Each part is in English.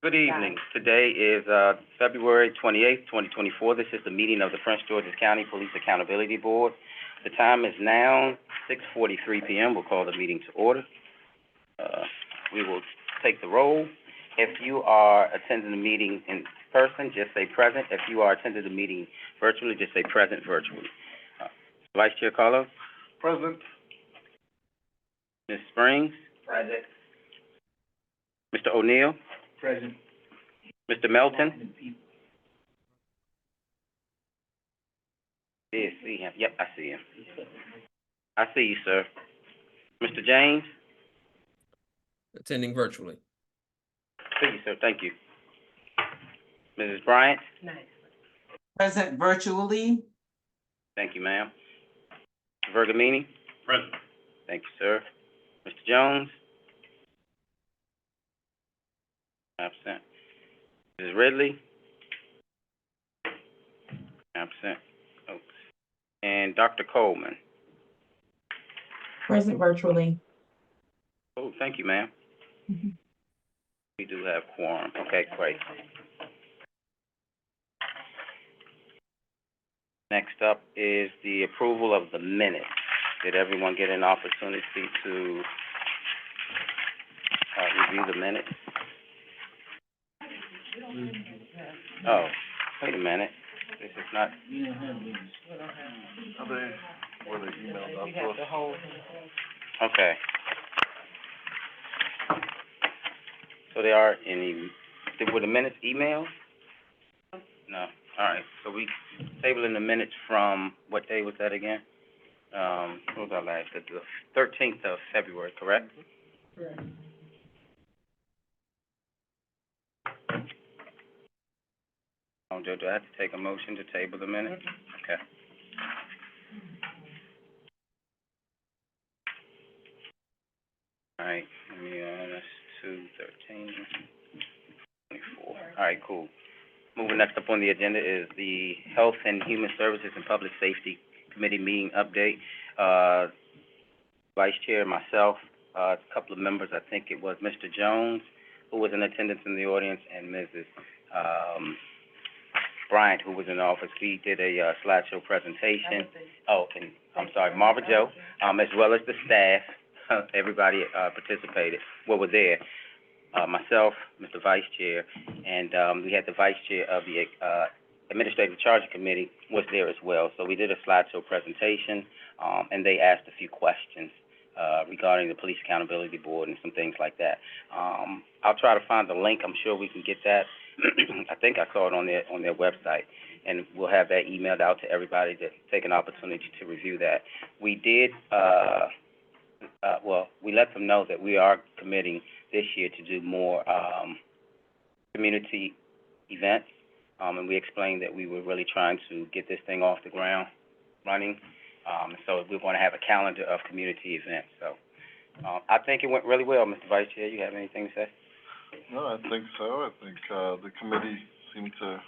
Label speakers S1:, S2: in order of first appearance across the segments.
S1: Good evening. Today is, February 28th, 2024. This is the meeting of the Prince George's County Police Accountability Board. The time is now 6:43 p.m. We'll call the meeting to order. We will take the roll. If you are attending the meeting in person, just say present. If you are attending the meeting virtually, just say present virtually. Vice Chair Carlos?
S2: Present.
S1: Ms. Springs?
S2: Present.
S1: Mr. O'Neill?
S2: Present.
S1: Mr. Melton? Yeah, see him. Yep, I see him. I see you, sir. Mr. James?
S3: Attending virtually.
S1: See you, sir. Thank you. Mrs. Bryant?
S4: Present virtually.
S1: Thank you, ma'am. Vergamini?
S2: Present.
S1: Thank you, sir. Mr. Jones? Absent. Mrs. Ridley? Absent. Oops. And Dr. Coleman?
S4: Present virtually.
S1: Oh, thank you, ma'am. We do have quorum. Okay, great. Next up is the approval of the minutes. Did everyone get an opportunity to, review the minutes? Oh, wait a minute. This is not,
S2: Were they emailed out to us?
S1: okay. So they are were the minutes emailed? No, all right, so we tabling the minutes from, what day was that again? What was our last, the 13th of February, correct?
S4: Correct.
S1: Do I have to take a motion to table the minutes? Okay. All right, let me, that's 2/13/24. All right, cool. Moving next up on the agenda is the Health and Human Services and Public Safety Committee meeting update. Vice Chair, myself, a couple of members, I think it was Mr. Jones, who was in attendance in the audience, and Mrs. Bryant, who was in the office. We did a slideshow presentation. Oh, and I'm sorry, Marva Jo, as well as the staff, everybody participated, were there. Myself, Mr. Vice Chair, and we had the Vice Chair of the Administrative Charge Committee was there as well. So we did a slideshow presentation, and they asked a few questions regarding the Police Accountability Board and some things like that. I'll try to find the link. I'm sure we can get that. I think I saw it on their website, and we'll have that emailed out to everybody to take an opportunity to review that. We did, we let them know that we are committing this year to do more community events, and we explained that we were really trying to get this thing off the ground running. So we're going to have a calendar of community events. So I think it went really well, Mr. Vice Chair. You have anything to say?
S2: No, I think so. I think, the committee seemed to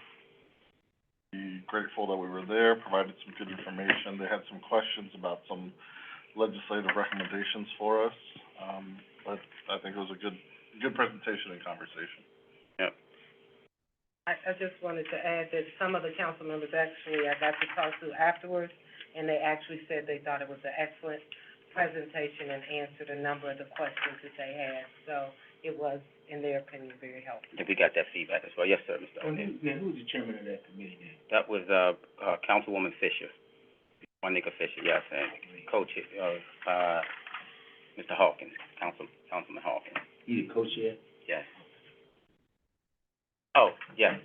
S2: be grateful that we were there, provided some good information. They had some questions about some legislative recommendations for us. But I think it was a good presentation and conversation.
S1: Yep.
S5: I just wanted to add that some of the council members actually I got to talk to afterwards, and they actually said they thought it was an excellent presentation and answered a number of the questions that they had. So it was, in their opinion, very helpful.
S1: If we got that feedback as well. Yes, sir, Mr. O'Neill.
S6: Now, who's the chairman of that committee then?
S1: That was, Councilwoman Fisher, Juanita Fisher, yes, and co-chair, Mr. Hawkins, Councilman Hawkins,
S6: You the co-chair?
S1: yes. Oh, yes.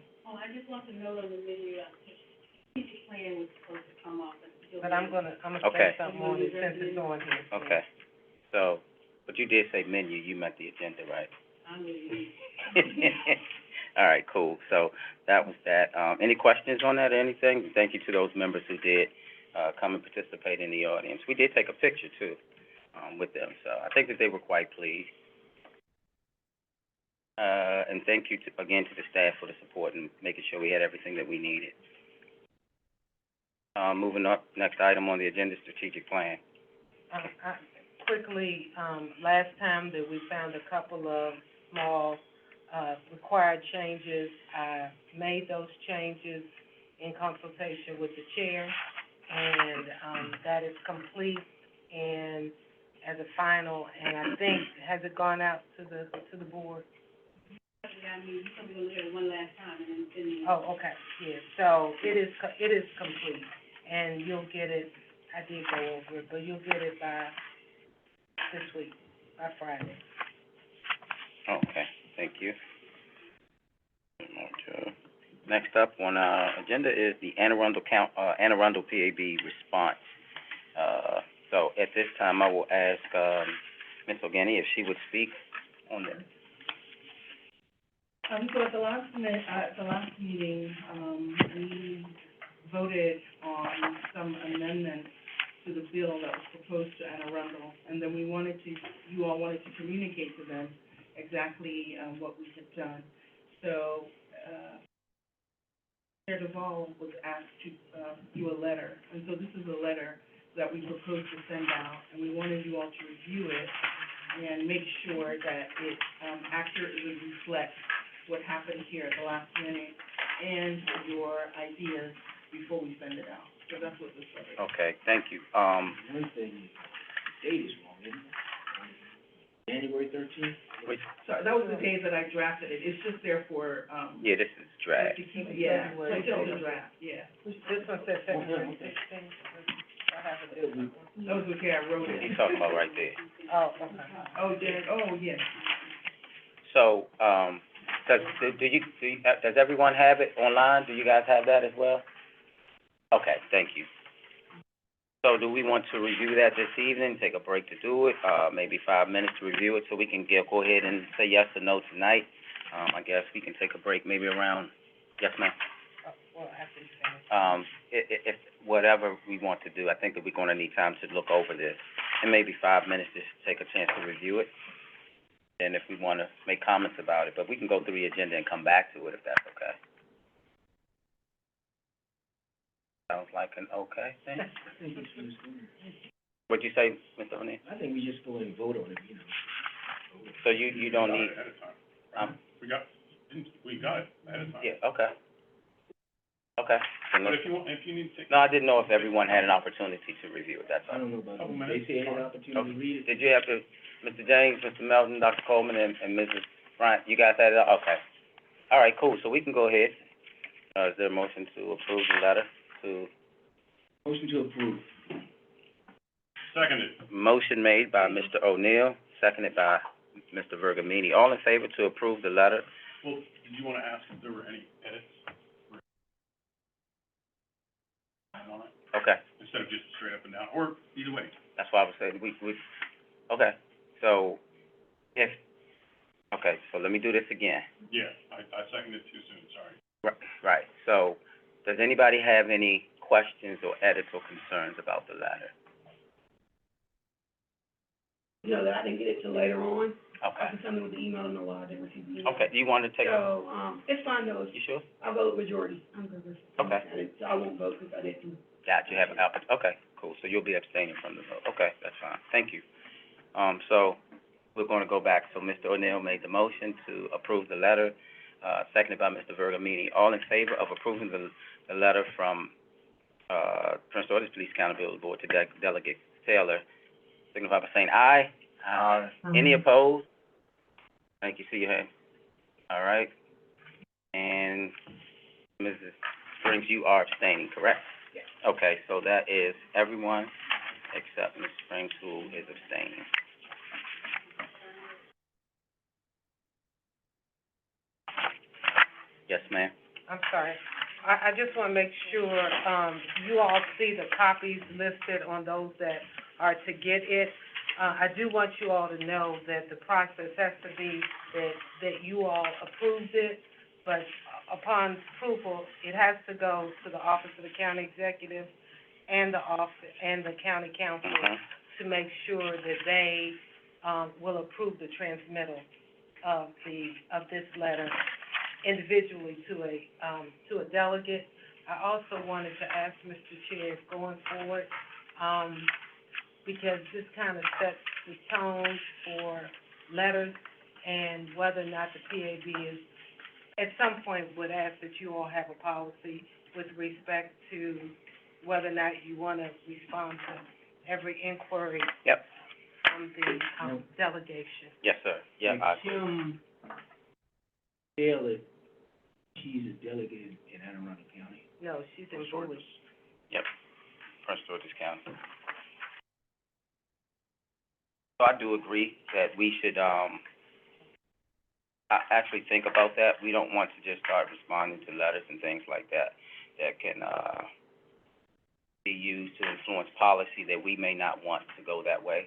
S5: But I'm gonna
S1: Okay.
S5: say something on it since it's on here.
S1: Okay, so, but you did say menu, you meant the agenda, right? All right, cool, so that was that. Any questions on that or anything? Thank you to those members who did, come and participate in the audience. We did take a picture too, with them, so I think that they were quite pleased. And thank you again to the staff for the support and making sure we had everything that we needed. Moving up, next item on the agenda, strategic plan.
S5: Quickly, last time that we found a couple of small required changes. I made those changes in consultation with the chair, and, that is complete and as a final, and I think, has it gone out to the board? Oh, okay, yeah, so it is complete, and you'll get it, I did go over it, but you'll get it by this week, by Friday.
S1: Okay, thank you. Okay. Next up on our agenda is the Anne Arundel PAB response. So at this time, I will ask, Ms. Ogani if she would speak on this.
S3: So at the last meeting, we voted on some amendments to the bill that was proposed to Anne Arundel, and then you all wanted to communicate to them exactly, what we had done. So, Chair Duvall was asked to, do a letter, and so this is a letter that we proposed to send out, and we wanted you all to review it and make sure that it, accurately reflects what happened here at the last minute and your ideas before we send it out. So that's what this letter is.
S1: Okay, thank you.
S6: One thing, the date is wrong, isn't it? January 13th?
S1: Wait,
S3: So that was the day that I drafted it. It's just there for,
S1: yeah, this is draft.
S3: to keep, yeah,
S5: February.
S3: until the draft, yeah.
S5: This one says February 16th. I have it different.
S3: That was okay, I wrote it.
S1: He's talking about right there.
S5: Oh, okay.
S3: Oh, yes.
S1: So, does everyone have it online? Do you guys have that as well? Okay, thank you. So do we want to review that this evening, take a break to do it, maybe 5 minutes to review it, so we can go ahead and say yes or no tonight? I guess we can take a break maybe around, yes, ma'am?
S5: Well, after you finish.
S1: If whatever we want to do, I think that we're gonna need time to look over this, and maybe 5 minutes just to take a chance to review it. And if we wanna make comments about it, but we can go through the agenda and come back to it if that's okay. Sounds like an okay thing.
S6: I think it's just,
S1: What'd you say, Mr. O'Neill?
S6: I think we just go ahead and vote on it, you know.
S1: So you don't need,
S7: We got it ahead of time.
S1: yeah, okay. Okay. Then
S7: But
S1: let's-
S7: if you need to take.
S1: No, I didn't know if everyone had an opportunity to review it, that's
S6: I
S1: all.
S6: don't know about
S7: Couple
S6: them. They
S7: minutes.
S6: say they had an opportunity to read it.
S1: Did you have to, Mr. James, Mr. Melton, Dr. Coleman, and Mrs. Bryant, you guys had it, okay. All right, cool, so we can go ahead. Is there a motion to approve the letter to,
S6: Motion to approve.
S7: Seconded.
S1: motion made by Mr. O'Neill, seconded by Mr. Vergamini. All in favor to approve the letter?
S7: Well, did you wanna ask if there were any edits? On it,
S1: Okay,
S7: instead of just straight up and down, or either way.
S1: that's why I was saying, okay, so so let me do this again.
S7: Yeah, I seconded too soon, sorry.
S1: Right, so, does anybody have any questions or edits or concerns about the letter?
S8: No, that I didn't get it till later on. I
S1: Okay,
S8: can send them with the email, no, I didn't receive the email.
S1: okay, do you want to take,
S8: So, it's fine though,
S1: you sure?
S8: I vote majority, I'm good with it.
S1: Okay.
S8: So I won't vote because I didn't.
S1: Got you, have an okay, cool, so you'll be abstaining from the vote, okay, that's fine, thank you. So, we're gonna go back, so Mr. O'Neill made the motion to approve the letter, seconded by Mr. Vergamini. All in favor of approving the letter from, Prince George's Police Accountability Board to Delegate Taylor, signify by saying aye.
S2: Aye.
S1: Any opposed? Thank you, see your hand. All right. And Mrs. Springs, you are abstaining, correct?
S8: Yes.
S1: Okay, so that is everyone except Ms. Springs who is abstaining. Yes, ma'am?
S5: I'm sorry. I just wanna make sure, you all see the copies listed on those that are to get it. I do want you all to know that the process has to be that you all approved it, but upon approval, it has to go to the Office of the County Executive and the County Council to make sure that they, will approve the transmittal of this letter individually to a delegate. I also wanted to ask Mr. Chair, if going forward, because this kind of sets the tone for letters and whether or not the PAB is, at some point, would ask that you all have a policy with respect to whether or not you wanna respond to every inquiry
S1: Yep.
S5: from the, delegation.
S1: Yes, sir. Yeah, I agree.
S6: Kim Taylor, she's a delegate in Anne Arundel County.
S5: No, she's in Bowie.
S1: Yep, Prince George's County. So I do agree that we should, actually think about that. We don't want to just start responding to letters and things like that that can, be used to influence policy that we may not want to go that way.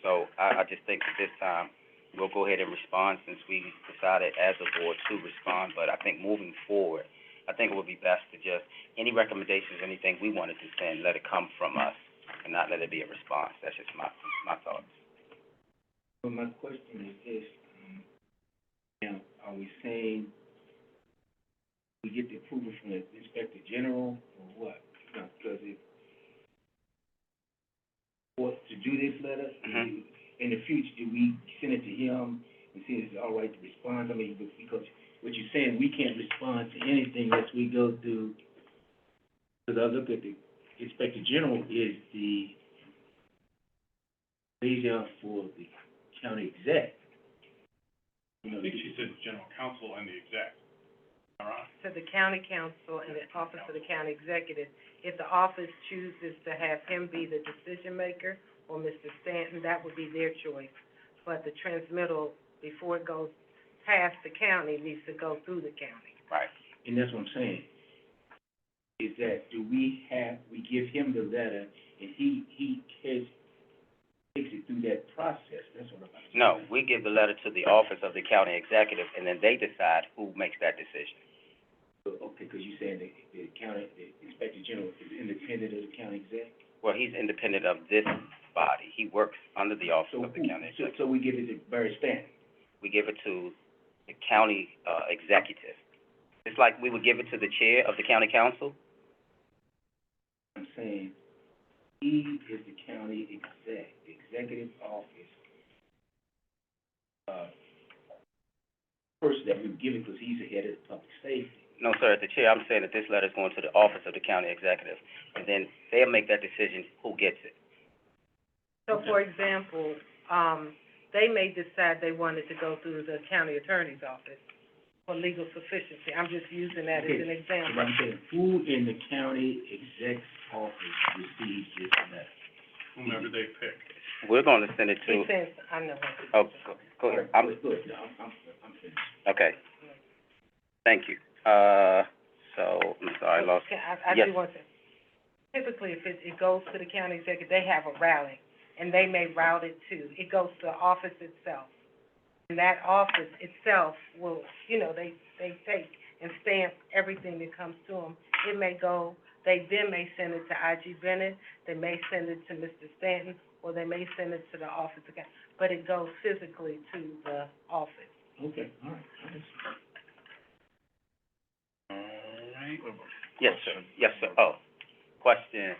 S1: So I just think at this time, we'll go ahead and respond since we decided as a board to respond. But I think moving forward, I think it would be best to just, any recommendations, anything we wanted to send, let it come from us and not let it be a response. That's just my thoughts.
S6: So my question is this, now, are we saying we get the approval from the Inspector General or what? No, because if, for, to do this letter,
S1: Mhm.
S6: in the future, do we send it to him and see if it's all right to respond? I mean, because what you're saying, we can't respond to anything unless we go through, because I look at the Inspector General is the liaison for the county exec. You know,
S7: I think she said general counsel and the exec. All right.
S5: To the county council and the office of the county executive, if the office chooses to have him be the decision maker or Mr. Stanton, that would be their choice. But the transmittal, before it goes past the county, needs to go through the county.
S1: Right.
S6: And that's what I'm saying, is that we give him the letter, and he takes it through that process, that's what I'm saying.
S1: No, we give the letter to the office of the county executive, and then they decide who makes that decision.
S6: Okay, because you're saying the Inspector General is independent of the county exec?
S1: Well, he's independent of this body. He works under the office of the county executive.
S6: So we give it to Barry Stanton?
S1: We give it to the county, executive. It's like we would give it to the chair of the county council.
S6: I'm saying, he is the county exec, the executive office, person that we give it, because he's the head of the public safety.
S1: No, sir, at the chair, I'm saying that this letter is going to the office of the county executive, and then they'll make that decision who gets it.
S5: So, for example, they may decide they wanted to go through the county attorney's office for legal sufficiency. I'm just using that as an
S6: So
S5: example.
S6: I'm saying, who in the county exec's office receives this letter?
S7: Whomever they pick.
S1: We're going to send it
S5: He
S1: to,
S5: says, I know.
S1: oh, go ahead. I'm
S6: Good, no, I'm finished.
S1: okay. Thank you. So, I'm sorry, I lost.
S5: I
S1: Yes.
S5: do want to, typically, if it goes to the county executive, they have a routing, and they may route it to, it goes to the office itself. And that office itself will, they take and stamp everything that comes to them. It may go, they then may send it to I.G. Bennett, they may send it to Mr. Stanton, or they may send it to the office again, but it goes physically to the office.
S6: Okay, all right.
S1: All right. Yes, sir. Yes, sir. Oh, question.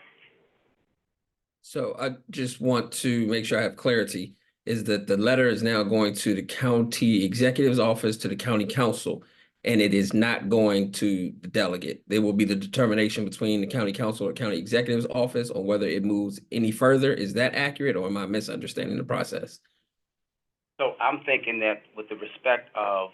S9: So I just want to make sure I have clarity, is that the letter is now going to the county executive's office, to the county council, and it is not going to the delegate. There will be the determination between the county council or county executive's office on whether it moves any further. Is that accurate, or am I misunderstanding the process?
S1: So I'm thinking that with the respect of,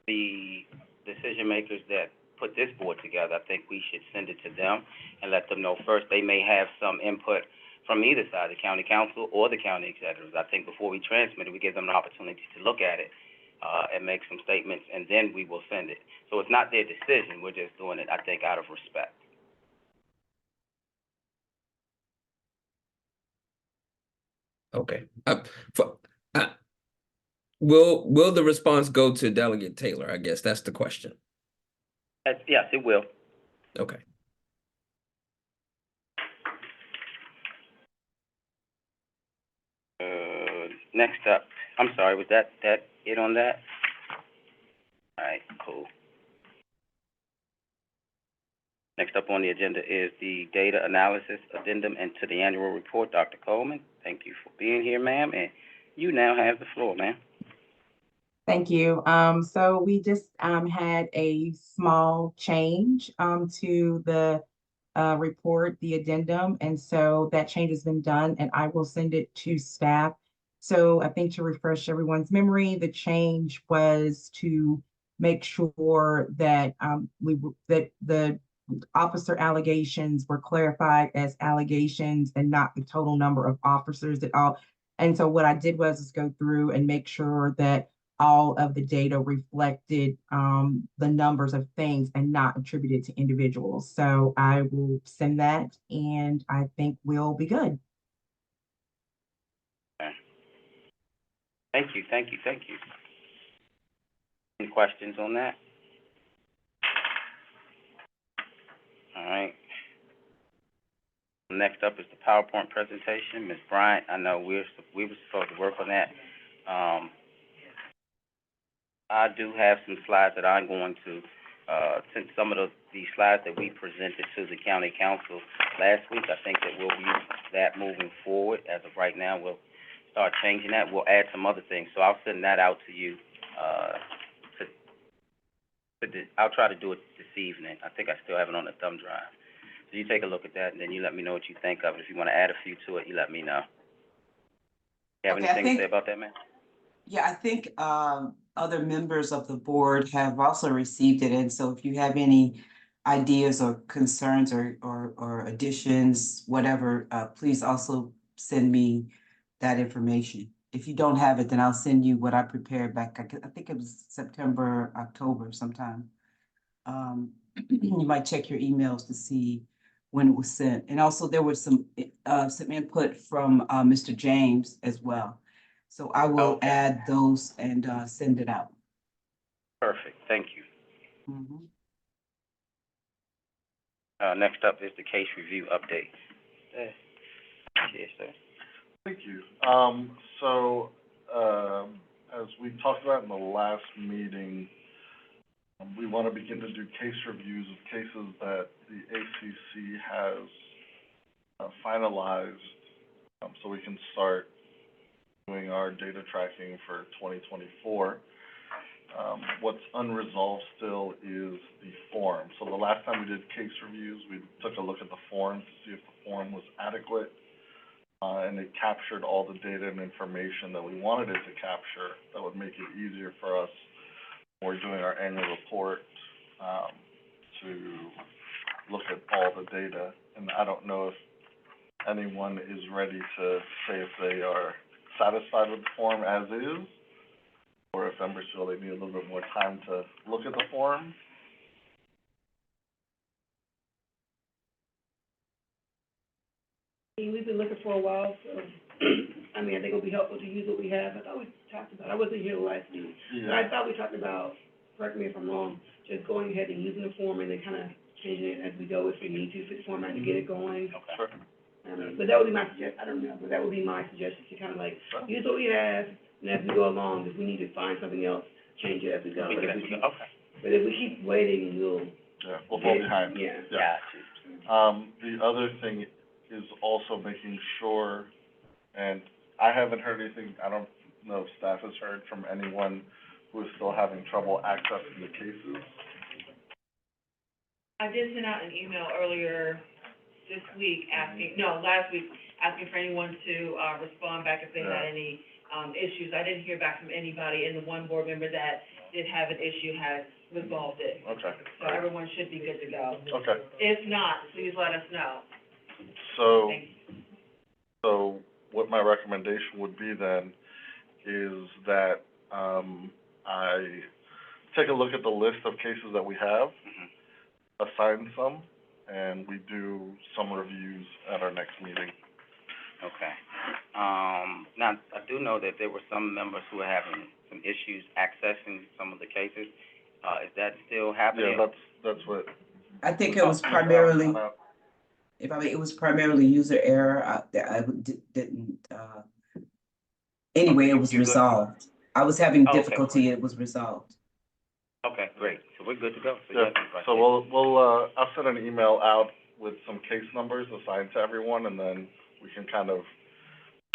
S1: the decision makers that put this board together, I think we should send it to them and let them know first. They may have some input from either side, the county council or the county executives. I think before we transmit it, we give them an opportunity to look at it, and make some statements, and then we will send it. So it's not their decision, we're just doing it, I think, out of respect.
S9: Okay. Will the response go to Delegate Taylor? I guess that's the question.
S1: Yes, it will.
S9: Okay.
S1: Next up, I'm sorry, was that it on that? All right, cool. Next up on the agenda is the data analysis addendum and to the annual report. Dr. Coleman, thank you for being here, ma'am, and You now have the floor, ma'am.
S4: Thank you. So we just had a small change to the report, the addendum, and so that change has been done, and I will send it to staff. So I think to refresh everyone's memory, the change was to make sure that that the officer allegations were clarified as allegations and not the total number of officers at all. And so what I did was is go through and make sure that all of the data reflected the numbers of things and not attributed to individuals. So I will send that and I think we'll be good.
S1: Okay. Thank you, thank you, thank you. Any questions on that? All right. Next up is the PowerPoint presentation. Ms. Bryant, I know we were supposed to work on that. I do have some slides that I'm going to, since some of these slides that we presented to the county council last week, I think that we'll use that moving forward. As of right now, we'll start changing that. We'll add some other things. So I'll send that out to you, I'll try to do it this evening. I think I still have it on the thumb drive. So you take a look at that, and then you let me know what you think of it. If you want to add a few to it, you let me know. You have
S4: Okay, I
S1: anything to
S4: think-
S1: say about that, man?
S4: Yeah, I think other members of the board have also received it, and so if you have any ideas or concerns or additions, whatever, please also send me that information. If you don't have it, then I'll send you what I prepared back, I think it was September, October sometime. You might check your emails to see when it was sent. And also there was some input from Mr. James as well. So I will
S1: Okay.
S4: add those and send it out.
S1: Perfect, thank you.
S4: Mhm.
S1: Next up is the case review update. Yes, sir.
S2: Thank you. As we talked about in the last meeting, we want to begin to do case reviews of cases that the ACC has finalized, so we can start doing our data tracking for 2024. What's unresolved still is the form. So the last time we did case reviews, we took a look at the form to see if the form was adequate, and it captured all the data and information that we wanted it to capture. That would make it easier for us when we're doing our annual report, to look at all the data. And I don't know if anyone is ready to say if they are satisfied with the form as is, or if members feel they need a little bit more time to look at the form.
S8: We've been looking for a while, so, I mean, I think it'll be helpful to use what we have. I thought we talked about, I wasn't here last meeting, but I thought we talked about, correct me if I'm wrong, just going ahead and using the form and then kind of changing it as we go if we need to, fit the format to get it going.
S1: Okay.
S2: Sure.
S8: But that would be my I don't know, but that would be my suggestion, to kind of like, use what we have, and as we go along, if we need to find something else, change it as we go.
S1: Okay.
S8: But if we keep waiting, we'll.
S2: Yeah, we'll fall behind.
S8: Yeah.
S1: Got you.
S2: The other thing is also making sure, and I haven't heard anything, I don't know if staff has heard from anyone who is still having trouble accessing the cases.
S3: I did send out an email earlier this week last week, asking for anyone to, respond back if they had any, issues. I didn't hear back from anybody, and the one board member that did have an issue has resolved it.
S2: Okay.
S3: So everyone should be good to go.
S2: Okay,
S3: If not, please let us know.
S2: so,
S3: Thank you.
S2: so what my recommendation would be then is that, I take a look at the list of cases that we have, assign some, and we do some reviews at our next meeting.
S1: Okay. Now, I do know that there were some members who were having some issues accessing some of the cases. Is that still happening?
S2: Yeah, that's what.
S4: I think it was primarily, if I may, it was primarily user error. Anyway, it was
S1: You're good?
S4: resolved. I was having
S1: Okay.
S4: difficulty, it was resolved.
S1: Okay, great. So we're good to go. So
S2: Yeah,
S1: yes,
S2: so I'll send an email out with some case numbers assigned to everyone, and then we can kind of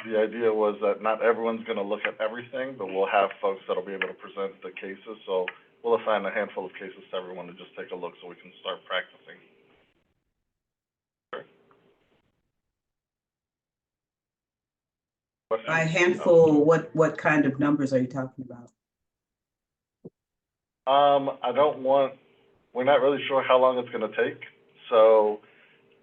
S2: the idea was that not everyone's gonna look at everything, but we'll have folks that'll be able to present the cases, so we'll assign a handful of cases to everyone to just take a look so we can start practicing. Sure. Questions?
S10: By handful, what kind of numbers are you talking about?
S2: We're not really sure how long it's gonna take, so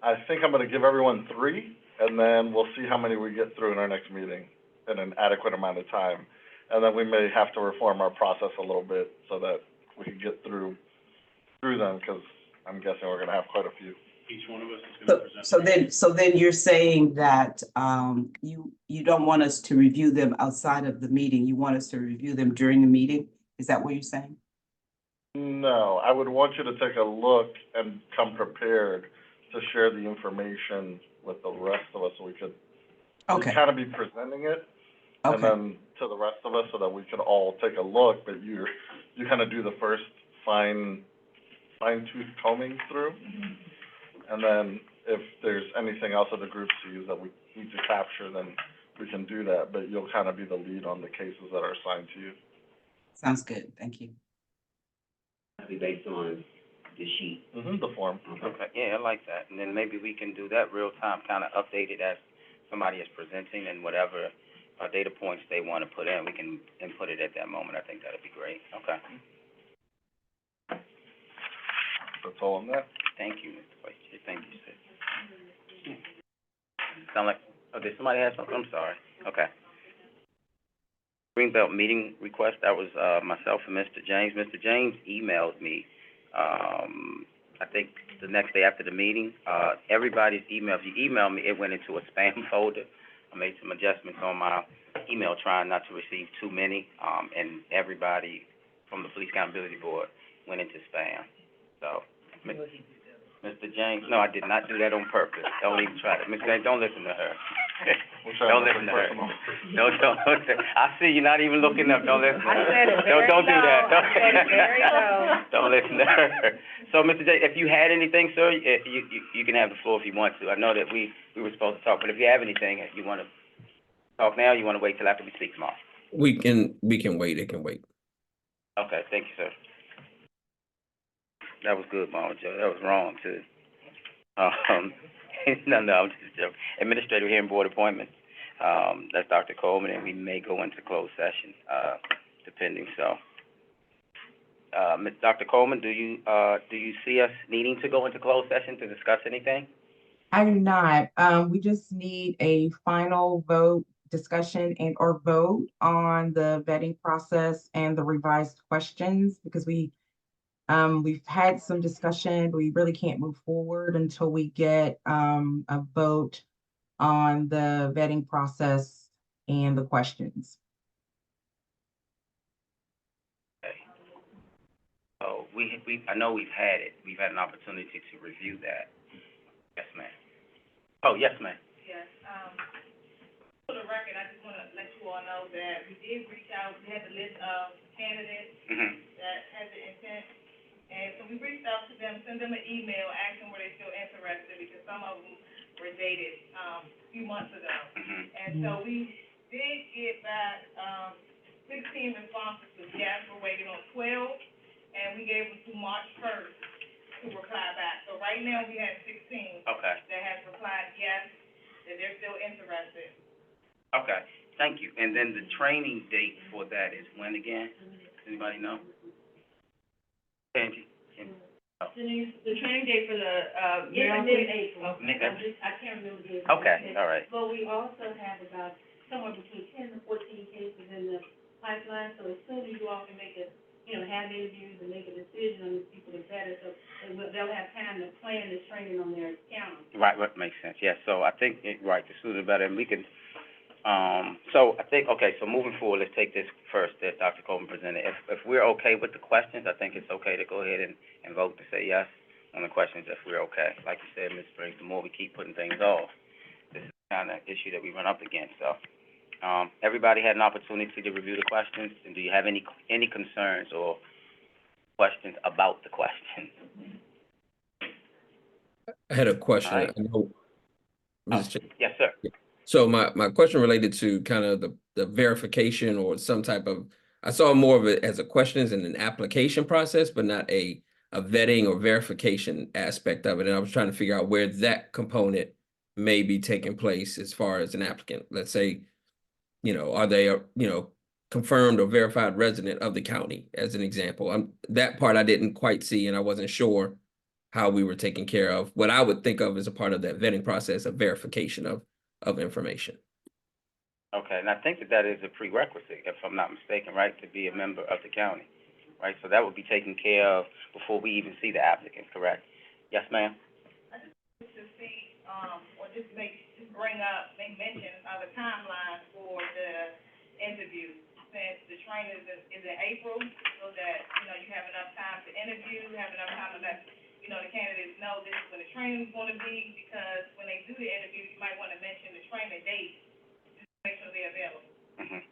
S2: I think I'm gonna give everyone 3, and then we'll see how many we get through in our next meeting in an adequate amount of time. And then we may have to reform our process a little bit so that we can get through them, because I'm guessing we're gonna have quite a few.
S7: Each one of us is gonna present.
S10: So then you're saying that, you don't want us to review them outside of the meeting, you want us to review them during the meeting? Is that what you're saying?
S2: No, I would want you to take a look and come prepared to share the information with the rest of us, so we could
S10: Okay,
S2: kind of be presenting it, and
S10: okay,
S2: then to the rest of us, so that we could all take a look, but you kind of do the first fine tooth combing through. And then if there's anything else that the group sees that we need to capture, then we can do that, but you'll kind of be the lead on the cases that are assigned to you.
S10: sounds good, thank you.
S8: It'll be based on the sheet.
S2: The form.
S1: Okay, yeah, I like that. And then maybe we can do that real time, kind of update it as somebody is presenting, and whatever, data points they want to put in, we can input it at that moment. I think that'd be great. Okay.
S2: That's all on that.
S1: Thank you, Mr. Vice Chair. Thank you, sir. Sound like, oh, did somebody have something? I'm sorry. Okay. Greenbelt meeting request, that was, myself and Mr. James. Mr. James emailed me, I think the next day after the meeting. Everybody's email, if you emailed me, it went into a spam folder. I made some adjustments on my email, trying not to receive too many, and everybody from the Police Accountability Board went into spam. So, Mr. James, no, I did not do that on purpose. Don't even try that. Ms. James, don't listen to her. Don't listen to her. Don't, I see you not even looking up. Don't listen to her.
S5: I said it very
S1: Don't do that.
S5: low. I said it very low.
S1: Don't listen to her. So, Mr. J, if you had anything, sir, you can have the floor if you want to. I know that we were supposed to talk, but if you have anything, you wanna talk now, or you wanna wait till after we speak tomorrow?
S9: We can wait, it can wait.
S1: Okay, thank you, sir. That was good, Mama Joe. That was wrong, too. No, I'm just joking. Administrative hearing board appointment, that's Dr. Coleman, and we may go into closed session, depending, so. Dr. Coleman, do you see us needing to go into closed session to discuss anything?
S4: I do not. We just need a final vote, discussion and or vote on the vetting process and the revised questions, because we've had some discussion, but we really can't move forward until we get, a vote on the vetting process and the questions.
S1: Okay. So I know we've had an opportunity to review that. Yes, ma'am. Oh, yes, ma'am.
S3: Yes, for the record, I just wanna let you all know that we did reach out, we had the list of candidates that had the intent. And so we reached out to them, sent them an email, asking were they still interested, because some of them were dated, a few months ago. And so we did get back, 16 responses to yes, we're waiting on 12, and we gave them to March 1st to reply back. So right now, we have 16
S1: Okay,
S3: that has replied yes, that they're still interested.
S1: okay, thank you. And then the training date for that is when again? Anybody know? Angie?
S8: Denise, the training date for the,
S5: It's mid-April.
S1: I
S5: can't remember the.
S1: Okay, all right.
S5: But we also have about somewhere between 10 to 14 cases in the pipeline, so as soon as you all can make have interviews and make a decision on these people, the better, so they'll have time to plan this training on their calendar.
S1: Right, makes sense, yes. So I think, right, the sooner the better, and we can, so I think, okay, so moving forward, let's take this first that Dr. Coleman presented. If we're okay with the questions, I think it's okay to go ahead and vote to say yes on the questions if we're okay. Like you said, Ms. Springs, the more we keep putting things off, this is the kind of issue that we run up against, so. Everybody had an opportunity to review the questions, and do you have any concerns or questions about the questions?
S9: I had a question.
S1: All right.
S9: I know, Mr. Chair.
S1: Yes, sir.
S9: So my question related to kind of the verification or some type of, I saw more of it as a questions and an application process, but not a vetting or verification aspect of it. And I was trying to figure out where that component may be taking place as far as an applicant. Let's say, are they, confirmed or verified resident of the county, as an example. That part I didn't quite see, and I wasn't sure how we were taking care of what I would think of as a part of that vetting process of verification of information.
S1: Okay, and I think that is a prerequisite, if I'm not mistaken, right, to be a member of the county, right? So that would be taken care of before we even see the applicant, correct? Yes, ma'am?
S3: To see, or just make mention of a timeline for the interview, since the training is in April, so that, you have enough time to interview, have enough time to let, the candidates know this is when the training's gonna be, because when they do the interview, you might wanna mention the training date, just to make sure they're available.
S1: Mm-hmm.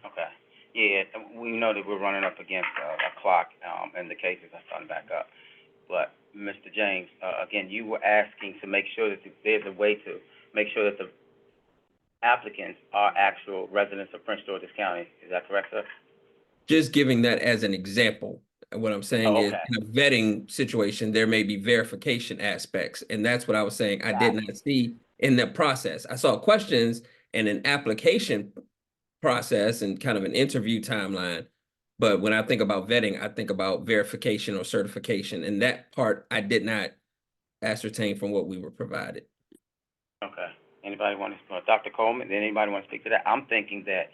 S1: Okay. Yeah, we know that we're running up against a clock, and the cases are starting back up. But, Mr. James, again, you were asking to make sure that there's a way to make sure that the applicants are actual residents of Prince George's County. Is that correct, sir?
S9: Just giving that as an example. And what I'm saying is,
S1: okay.
S9: in a vetting situation, there may be verification aspects. And that's what I was saying I did not see in the process. I saw questions and an application process and kind of an interview timeline. But when I think about vetting, I think about verification or certification. And that part I did not ascertain from what we were provided.
S1: Okay. Anybody want to, Dr. Coleman, anybody want to speak to that? I'm thinking that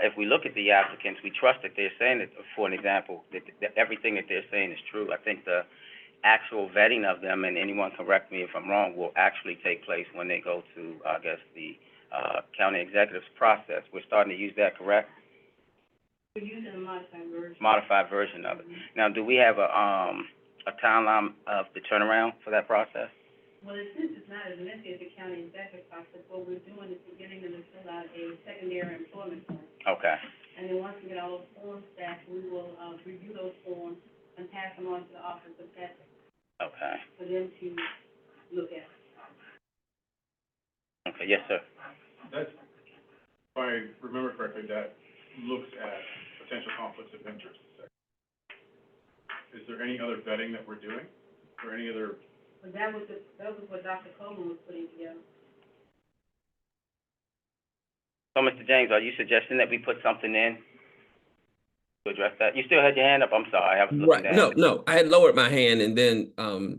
S1: if we look at the applicants, we trust that they're saying that, for an example, that everything that they're saying is true. I think the actual vetting of them, and anyone correct me if I'm wrong, will actually take place when they go to, I guess, the county executive's process. We're starting to use that, correct?
S8: We're using a modified version.
S1: Modified version of it. Now, do we have a timeline of the turnaround for that process?
S8: Well, since it's not as lengthy as the county executive process, what we're doing is we're getting them to fill out a secondary employment form.
S1: Okay.
S8: And then once we get all those forms back, we will, review those forms and pass them on to the Office of Ethics
S1: Okay.
S8: for them to look at.
S1: Okay, yes, sir.
S7: That's, if I remember correctly, that looks at potential conflicts of interest. Is there any other vetting that we're doing, or any other?
S8: But that was what Dr. Coleman was putting together.
S1: So, Mr. James, are you suggesting that we put something in to address that? You still had your hand up? I'm sorry, I was looking
S9: Right.
S1: down.
S9: No, I had lowered my hand, and then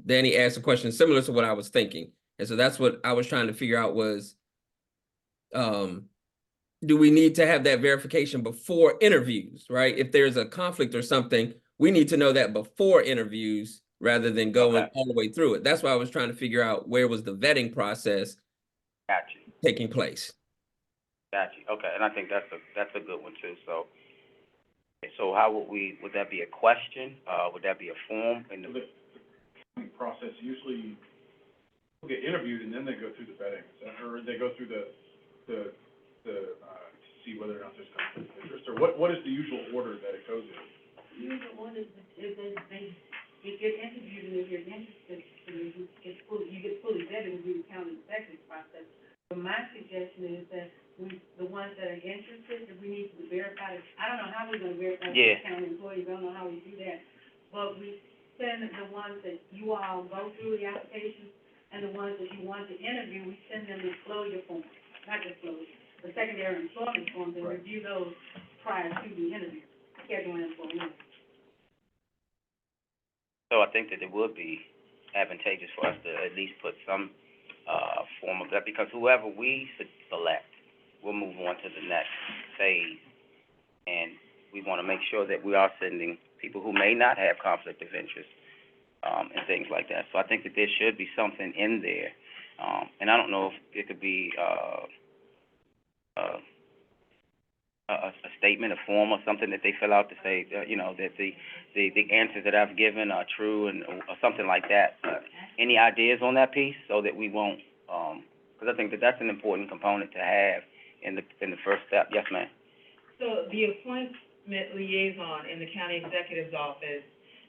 S9: Danny asked a question similar to what I was thinking. And so that's what I was trying to figure out was, do we need to have that verification before interviews, right? If there's a conflict or something, we need to know that before interviews rather than going all the way through it. That's why I was trying to figure out where was the vetting process taking place.
S1: Got you. Okay, and I think that's a good one too. So how would that be a question? Would that be a form?
S7: The process, usually people get interviewed and then they go through the vetting, or they go through to see whether or not there's conflict of interest, or what is the usual order that it goes in?
S8: The usual order is they get interviewed, and if you're interested, you get fully vetted through the county executive process. So my suggestion is that the ones that are interested, if we need to verify, I don't know how we're gonna verify the county employees, I don't know how we do that. But we send the ones that you all go through the application, and the ones that you want to interview, we send them disclosure forms, not disclosure, the secondary employment forms, and review those prior to the interview, scheduling for an interview.
S1: So I think that it would be advantageous for us to at least put some form of that, because whoever we select, we'll move on to the next phase, and we want to make sure that we are sending people who may not have conflict of interest, and things like that. So I think that there should be something in there, and I don't know if it could be a statement, a form, or something that they fill out to say, that the answers that I've given are true, and or something like that. Any ideas on that piece, so that we won't, because I think that that's an important component to have in the first step. Yes, ma'am.
S3: So the appointment liaison in the county executive's office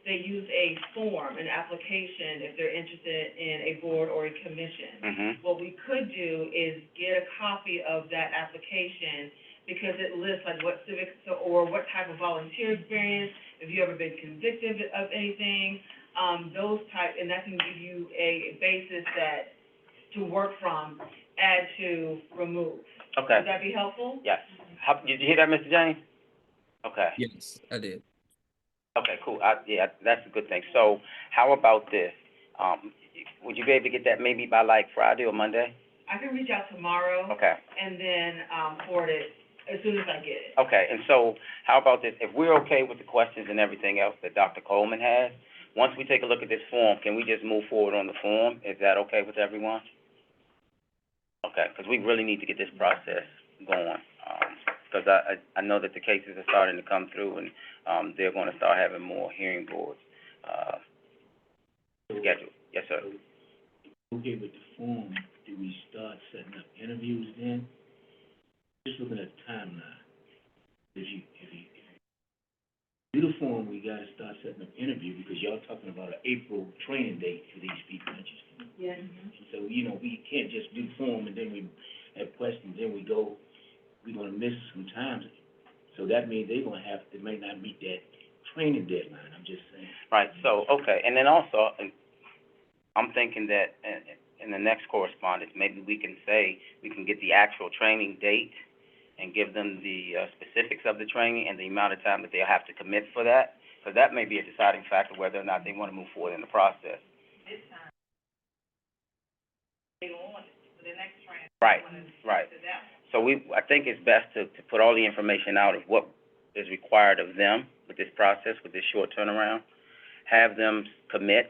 S3: they use a form, an application, if they're interested in a board or a commission.
S1: Mm-hmm.
S3: What we could do is get a copy of that application, because it lists like what civic, or what type of volunteer experience, if you ever been convicted of anything, those type, and that can give you a basis that, to work from, add to, remove.
S1: Okay,
S3: Would that be helpful?
S1: yes. Did you hear that, Mr. James? Okay.
S9: Yes, I did.
S1: Okay, cool. Yeah, that's a good thing. So how about this? Would you be able to get that maybe by like Friday or Monday?
S3: I can reach out tomorrow.
S1: Okay.
S3: And then, forward it as soon as I get it.
S1: Okay, and so how about this? If we're okay with the questions and everything else that Dr. Coleman has, once we take a look at this form, can we just move forward on the form? Is that okay with everyone? Okay, because we really need to get this process going. Because I know that the cases are starting to come through, and they're going to start having more hearing boards scheduled. Yes, sir.
S6: Okay, with the form, do we start setting up interviews then? Just looking at the timeline. If you do the form, we gotta start setting up interview, because y'all talking about an April training date for these people, aren't you?
S3: Yes.
S6: So, we can't just do the form and then we have questions, then we're gonna miss some times. So that means they might not meet that training deadline, I'm just saying.
S1: Right, so, okay, and then also, I'm thinking that in the next correspondence, maybe we can get the actual training date and give them the specifics of the training and the amount of time that they'll have to commit for that, because that may be a deciding factor whether or not they want to move forward in the process. Right, right. So I think it's best to put all the information out of what is required of them with this process, with this short turnaround, have them commit,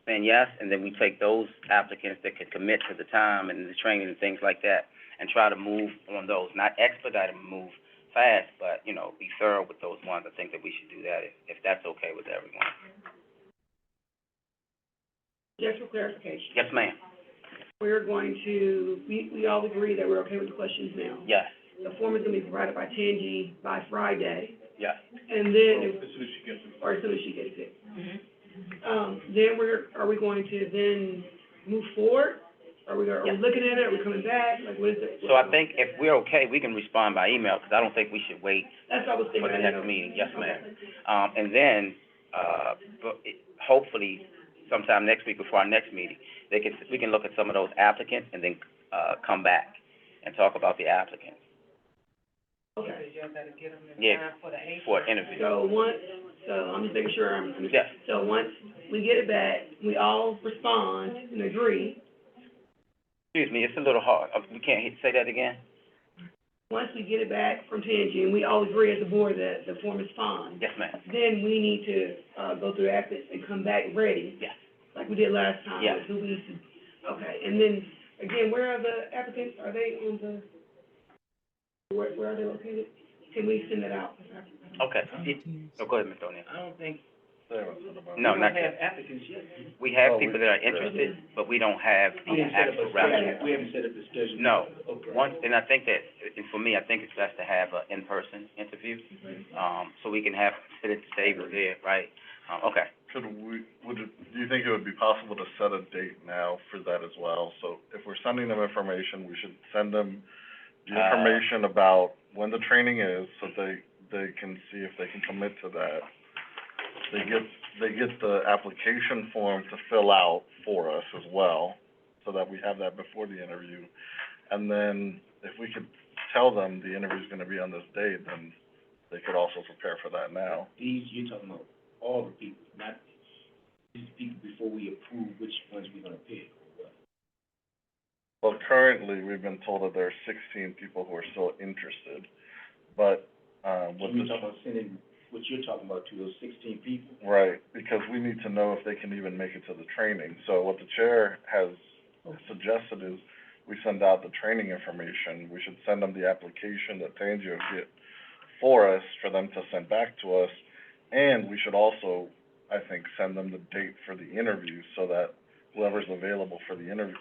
S1: saying yes, and then we take those applicants that can commit to the time and the training and things like that, and try to move on those, not expedite them, move fast, but, be thorough with those ones. I think that we should do that if that's okay with everyone.
S8: Just for clarification,
S1: Yes, ma'am.
S8: we're going to, we all agree that we're okay with the questions now.
S1: Yes,
S8: The form is gonna be provided by Tangi by Friday,
S1: yes.
S8: and then,
S7: As soon as she gets it.
S8: or as soon as she gets it.
S3: Mm-hmm.
S8: Then are we going to then move forward? Are we looking at it, are we coming back, like, what is it?
S1: So I think if we're okay, we can respond by email, because I don't think we should wait
S8: That's what I was thinking.
S1: for the
S8: I didn't
S1: next
S8: know.
S1: meeting. Yes, ma'am.
S8: Okay.
S1: And then, hopefully sometime next week before our next meeting, we can look at some of those applicants and then, come back and talk about the applicants.
S8: Okay.
S5: Because y'all gotta get them in
S1: Yeah.
S5: time for the April.
S1: For an interview.
S8: So I'm just making sure I'm,
S1: Yes.
S8: so once we get it back, we all respond and agree.
S1: Excuse me, it's a little hard. We can't say that again?
S8: Once we get it back from Tangi, and we all agree as a board that the form is fine,
S1: Yes, ma'am.
S8: then we need to, go through the applicants and come back ready,
S1: Yes.
S8: like we did last time.
S1: Yeah.
S8: with who we used to, okay, and then, again, where are the applicants? Are they on where are they located? Can we send that out?
S1: Okay. Go ahead, Mr. O'Neill.
S6: I don't think,
S1: No,
S6: we
S1: not
S6: don't have
S1: yet.
S6: applicants yet.
S1: We have people that are interested, but we don't have
S6: We haven't set up
S1: actual
S6: a
S1: references.
S6: schedule, we haven't set up a schedule.
S1: No.
S6: Okay.
S1: And I think that, and for me, I think it's best to have an in-person interview, so we can have, sit at the table there, right? Okay.
S2: Do you think it would be possible to set a date now for that as well? So if we're sending them information, we should send them the information about when the training is, so they can see if they can commit to that. They get the application form to fill out for us as well, so that we have that before the interview. And then if we could tell them the interview's gonna be on this date, then they could also prepare for that now.
S6: You're talking about all the people, not these people before we approve which ones we're gonna pick, or what?
S2: Well, currently, we've been told that there are 16 people who are still interested, but, with
S6: You're
S2: the,
S6: talking about sending what you're talking about to those 16 people?
S2: right, because we need to know if they can even make it to the training. So what the chair has suggested is we send out the training information. We should send them the application that Tangi will get for us, for them to send back to us. And we should also, I think, send them the date for the interview, so that whoever's available for the interview,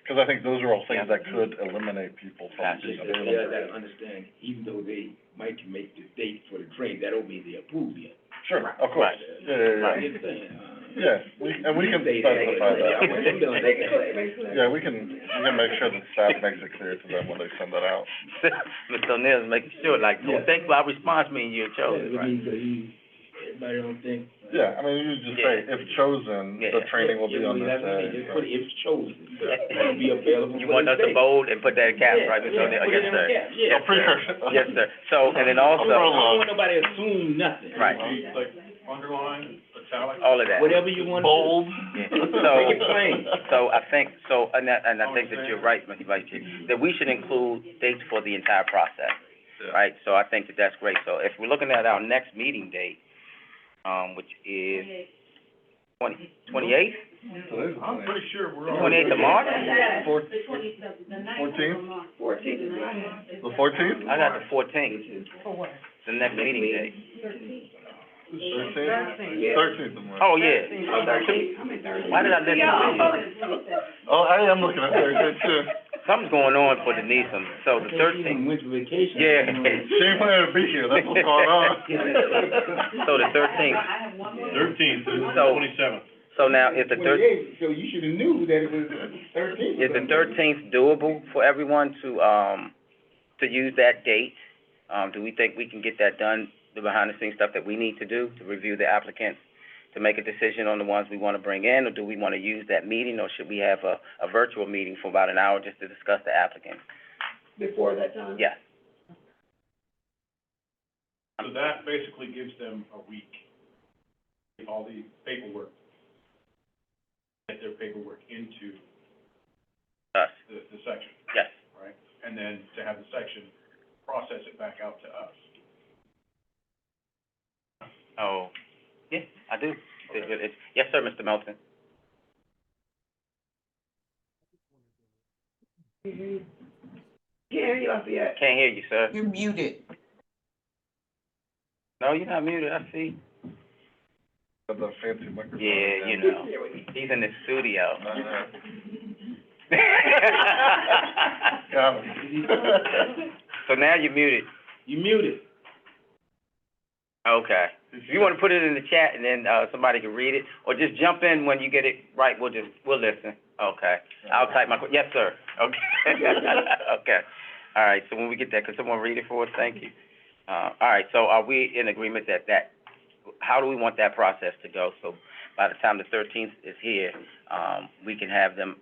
S2: because I think those are all things that could eliminate people from being
S6: Just,
S2: available.
S6: yeah, I gotta understand, even though they might can make the date for the training, that don't mean they approve yet.
S2: Sure, of course.
S1: Right.
S2: Yeah, we can specify that. Yeah, we can make sure that staff makes it clear to them when they send that out.
S1: Mr. O'Neill's making sure, like,
S6: Yeah.
S1: think about response means you're chosen, right?
S6: Everybody don't think.
S2: Yeah, I mean, you just say, if chosen, the
S1: Yeah.
S2: training will be on this
S6: That's what I mean,
S2: day.
S6: just put it, if chosen, it'll be available.
S1: You want us to bold and put that in caps, right, Mr. O'Neill? Yes, sir.
S6: Yeah.
S1: Yes, sir. So, and then also,
S6: I don't want nobody to assume nothing.
S1: right,
S7: Like, underline, italic.
S1: all of that.
S6: Whatever you want to do.
S2: Bold.
S1: Yeah.
S6: Make it plain.
S1: So I think, and I think that you're right, Mr. Vice Chair, that we should include dates for the entire process,
S2: Yeah.
S1: right? So I think that that's great. So if we're looking at our next meeting date, which is 28th?
S7: I'm pretty sure we're all.
S1: 28th of March?
S2: Fourteenth?
S8: Fourteenth is what I have.
S2: The 14th?
S1: I got the 14th, the next meeting date.
S2: Thirteenth of March.
S1: Oh, yeah.
S8: Oh, 13th, I'm at 13th.
S1: Why did I listen to you?
S2: Oh, I am looking at 13th too.
S1: Something's going on for Denise, so the
S6: She
S1: 13th.
S6: went to vacation.
S1: Yeah.
S2: She ain't planning to be here, that's what's going on.
S1: So the 13th.
S7: 13th to
S1: So-
S7: 27th.
S1: So now, is the 13th,
S6: So you should have knew that it was 13th.
S1: is the 13th doable for everyone to use that date? Do we think we can get that done, the behind-the-scenes stuff that we need to do to review the applicants, to make a decision on the ones we want to bring in, or do we want to use that meeting, or should we have a virtual meeting for about an hour just to discuss the applicants?
S8: Before that time?
S1: Yes.
S7: So that basically gives them a week, all the paperwork, get their paperwork into
S1: Us,
S7: the section,
S1: yes.
S7: right? And then to have the section process it back out to us.
S1: Oh, yeah, I do. Yes, sir, Mr. Melton.
S8: Can't hear you, Lafayette.
S1: Can't hear you, sir.
S10: You're muted.
S1: No, you're not muted, I see.
S2: Got the fancy microphone.
S1: Yeah, you know, he's in the studio.
S2: Got
S1: So now you're muted.
S6: You muted.
S1: Okay. If you want to put it in the chat and then, somebody can read it, or just jump in when you get it right, we'll listen. Okay. I'll type my, yes, sir. Okay. Okay. All right, so when we get that, could someone read it for us? Thank you. All right, so are we in agreement that, how do we want that process to go? So by the time the 13th is here, we can have them,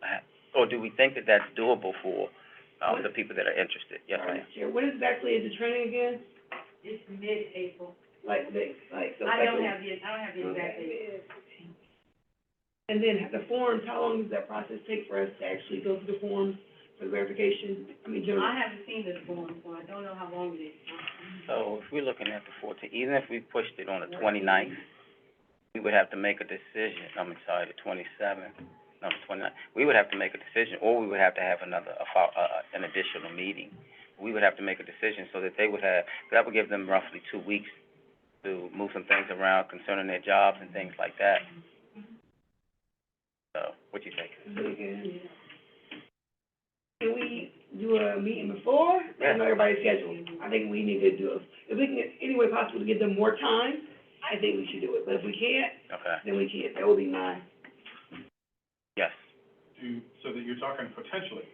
S1: or do we think that that's doable for, the people that are interested? Yes, ma'am.
S8: Chair, what exactly is the training again?
S3: It's mid-April.
S8: So.
S3: I don't have the exact date.
S8: And then the forms, how long does that process take for us to actually go through the forms for the verification? Generally.
S3: I haven't seen this form, so I don't know how long it is.
S1: So if we're looking at the 14th, even if we pushed it on the 29th, we would have to make a decision, the 27th, no, the 29th. We would have to make a decision, or we would have to have an additional meeting. We would have to make a decision so that that would give them roughly 2 weeks to move some things around concerning their jobs and things like that. So, what you think?
S8: Can we do a meeting before?
S1: Yeah.
S8: I know everybody's scheduled. I think we need to do it. If we can, any way possible to give them more time, I think we should do it. But if we can't,
S1: Okay,
S8: then we can't. That will be mine.
S1: yes.
S7: So that you're talking potentially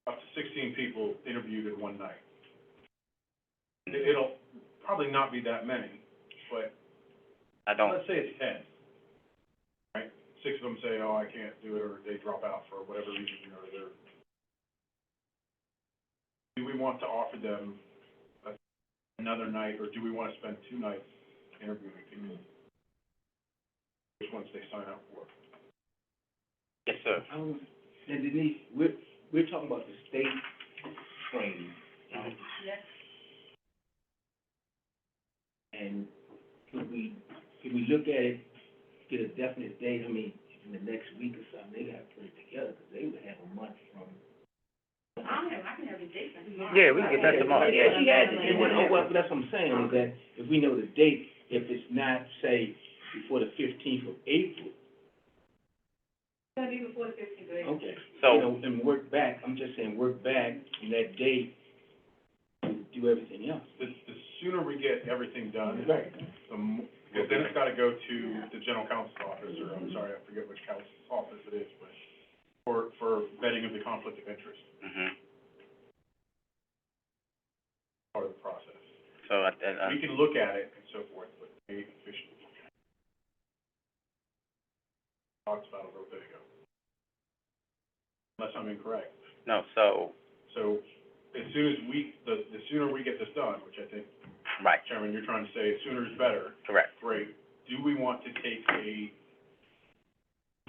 S7: up to 16 people interviewed in one night. It'll probably not be that many, but let's say it's 10, right? 6 of them say, oh, I can't do it, or they drop out for whatever reason, or they're... Do we want to offer them another night, or do we want to spend 2 nights interviewing people? Which ones they sign up for?
S1: Yes, sir.
S6: And Denise, we're talking about the state training.
S3: Yes.
S6: And could we look at it, get a definite date, in the next week or something, they gotta put it together, because they would have a month from.
S3: I can have the date.
S1: Yeah, we can get that tomorrow.
S8: Yeah, she has it.
S6: Well, that's what I'm saying, is that if we know the date, if it's not, say, before the 15th of April,
S3: It's gonna be before the 15th of April.
S6: okay.
S1: So-
S6: And work back, I'm just saying, work back from that date to do everything else.
S7: The sooner we get everything done,
S6: Right.
S7: then it's gotta go to the general counsel's office, or I'm sorry, I forget which counsel's office it is, but for vetting of the conflict of interest,
S1: Mhm.
S7: part of the process.
S1: So,
S7: We can look at it and so forth, but they officially talked about it a little bit ago. Unless I'm incorrect.
S1: no, so,
S7: So, as soon as the sooner we get this done, which I think,
S1: right,
S7: Chairman, you're trying to say sooner is better,
S1: correct.
S7: great. Do we want to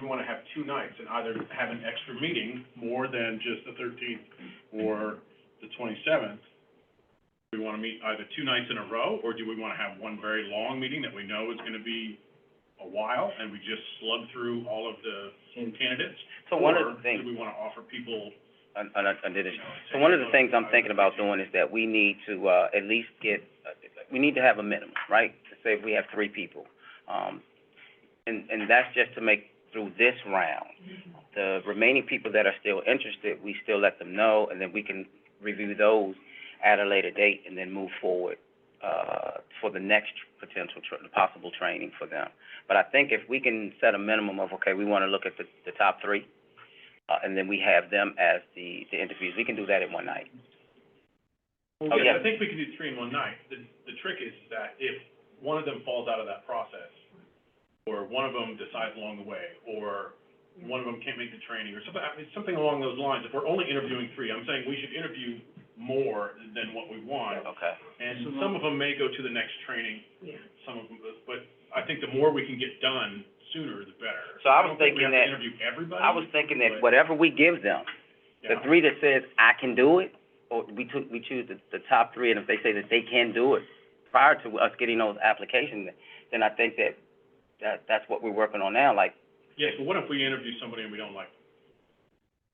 S7: we wanna have 2 nights and either have an extra meeting more than just the 13th or the 27th? Do we wanna meet either 2 nights in a row, or do we wanna have one very long meeting that we know is gonna be a while, and we just slug through all of the candidates?
S1: So one of
S7: Or
S1: the things,
S7: do we wanna offer people,
S1: so one of the things I'm thinking about doing is that we need to, at least get, we need to have a minimum, right? Say if we have 3 people, and that's just to make through this round. The remaining people that are still interested, we still let them know, and then we can review those at a later date and then move forward, for the next possible training for them. But I think if we can set a minimum of, okay, we wanna look at the top 3, and then we have them as the interviews, we can do that in one night. Oh,
S7: yes,
S1: yeah.
S7: I think we can do 3 in one night. The trick is that if one of them falls out of that process, or one of them decides along the way, or one of them can't make the training, or something, I mean, something along those lines. If we're only interviewing 3, I'm saying we should interview more than what we want.
S1: Okay.
S7: And some of them may go to the next training,
S8: Yeah.
S7: some of them, but I think the more we can get done sooner, the better.
S1: So I was
S7: don't think we
S1: thinking
S7: have
S1: that-
S7: to interview everybody.
S1: I was thinking that
S7: but-
S1: whatever we give them, the
S7: Yeah.
S1: 3 that says, I can do it, or we choose the top 3, and if they say that they can do it prior to us getting those applications, then I think that's what we're working on now, like,
S7: Yes, but what if we interview somebody and we don't like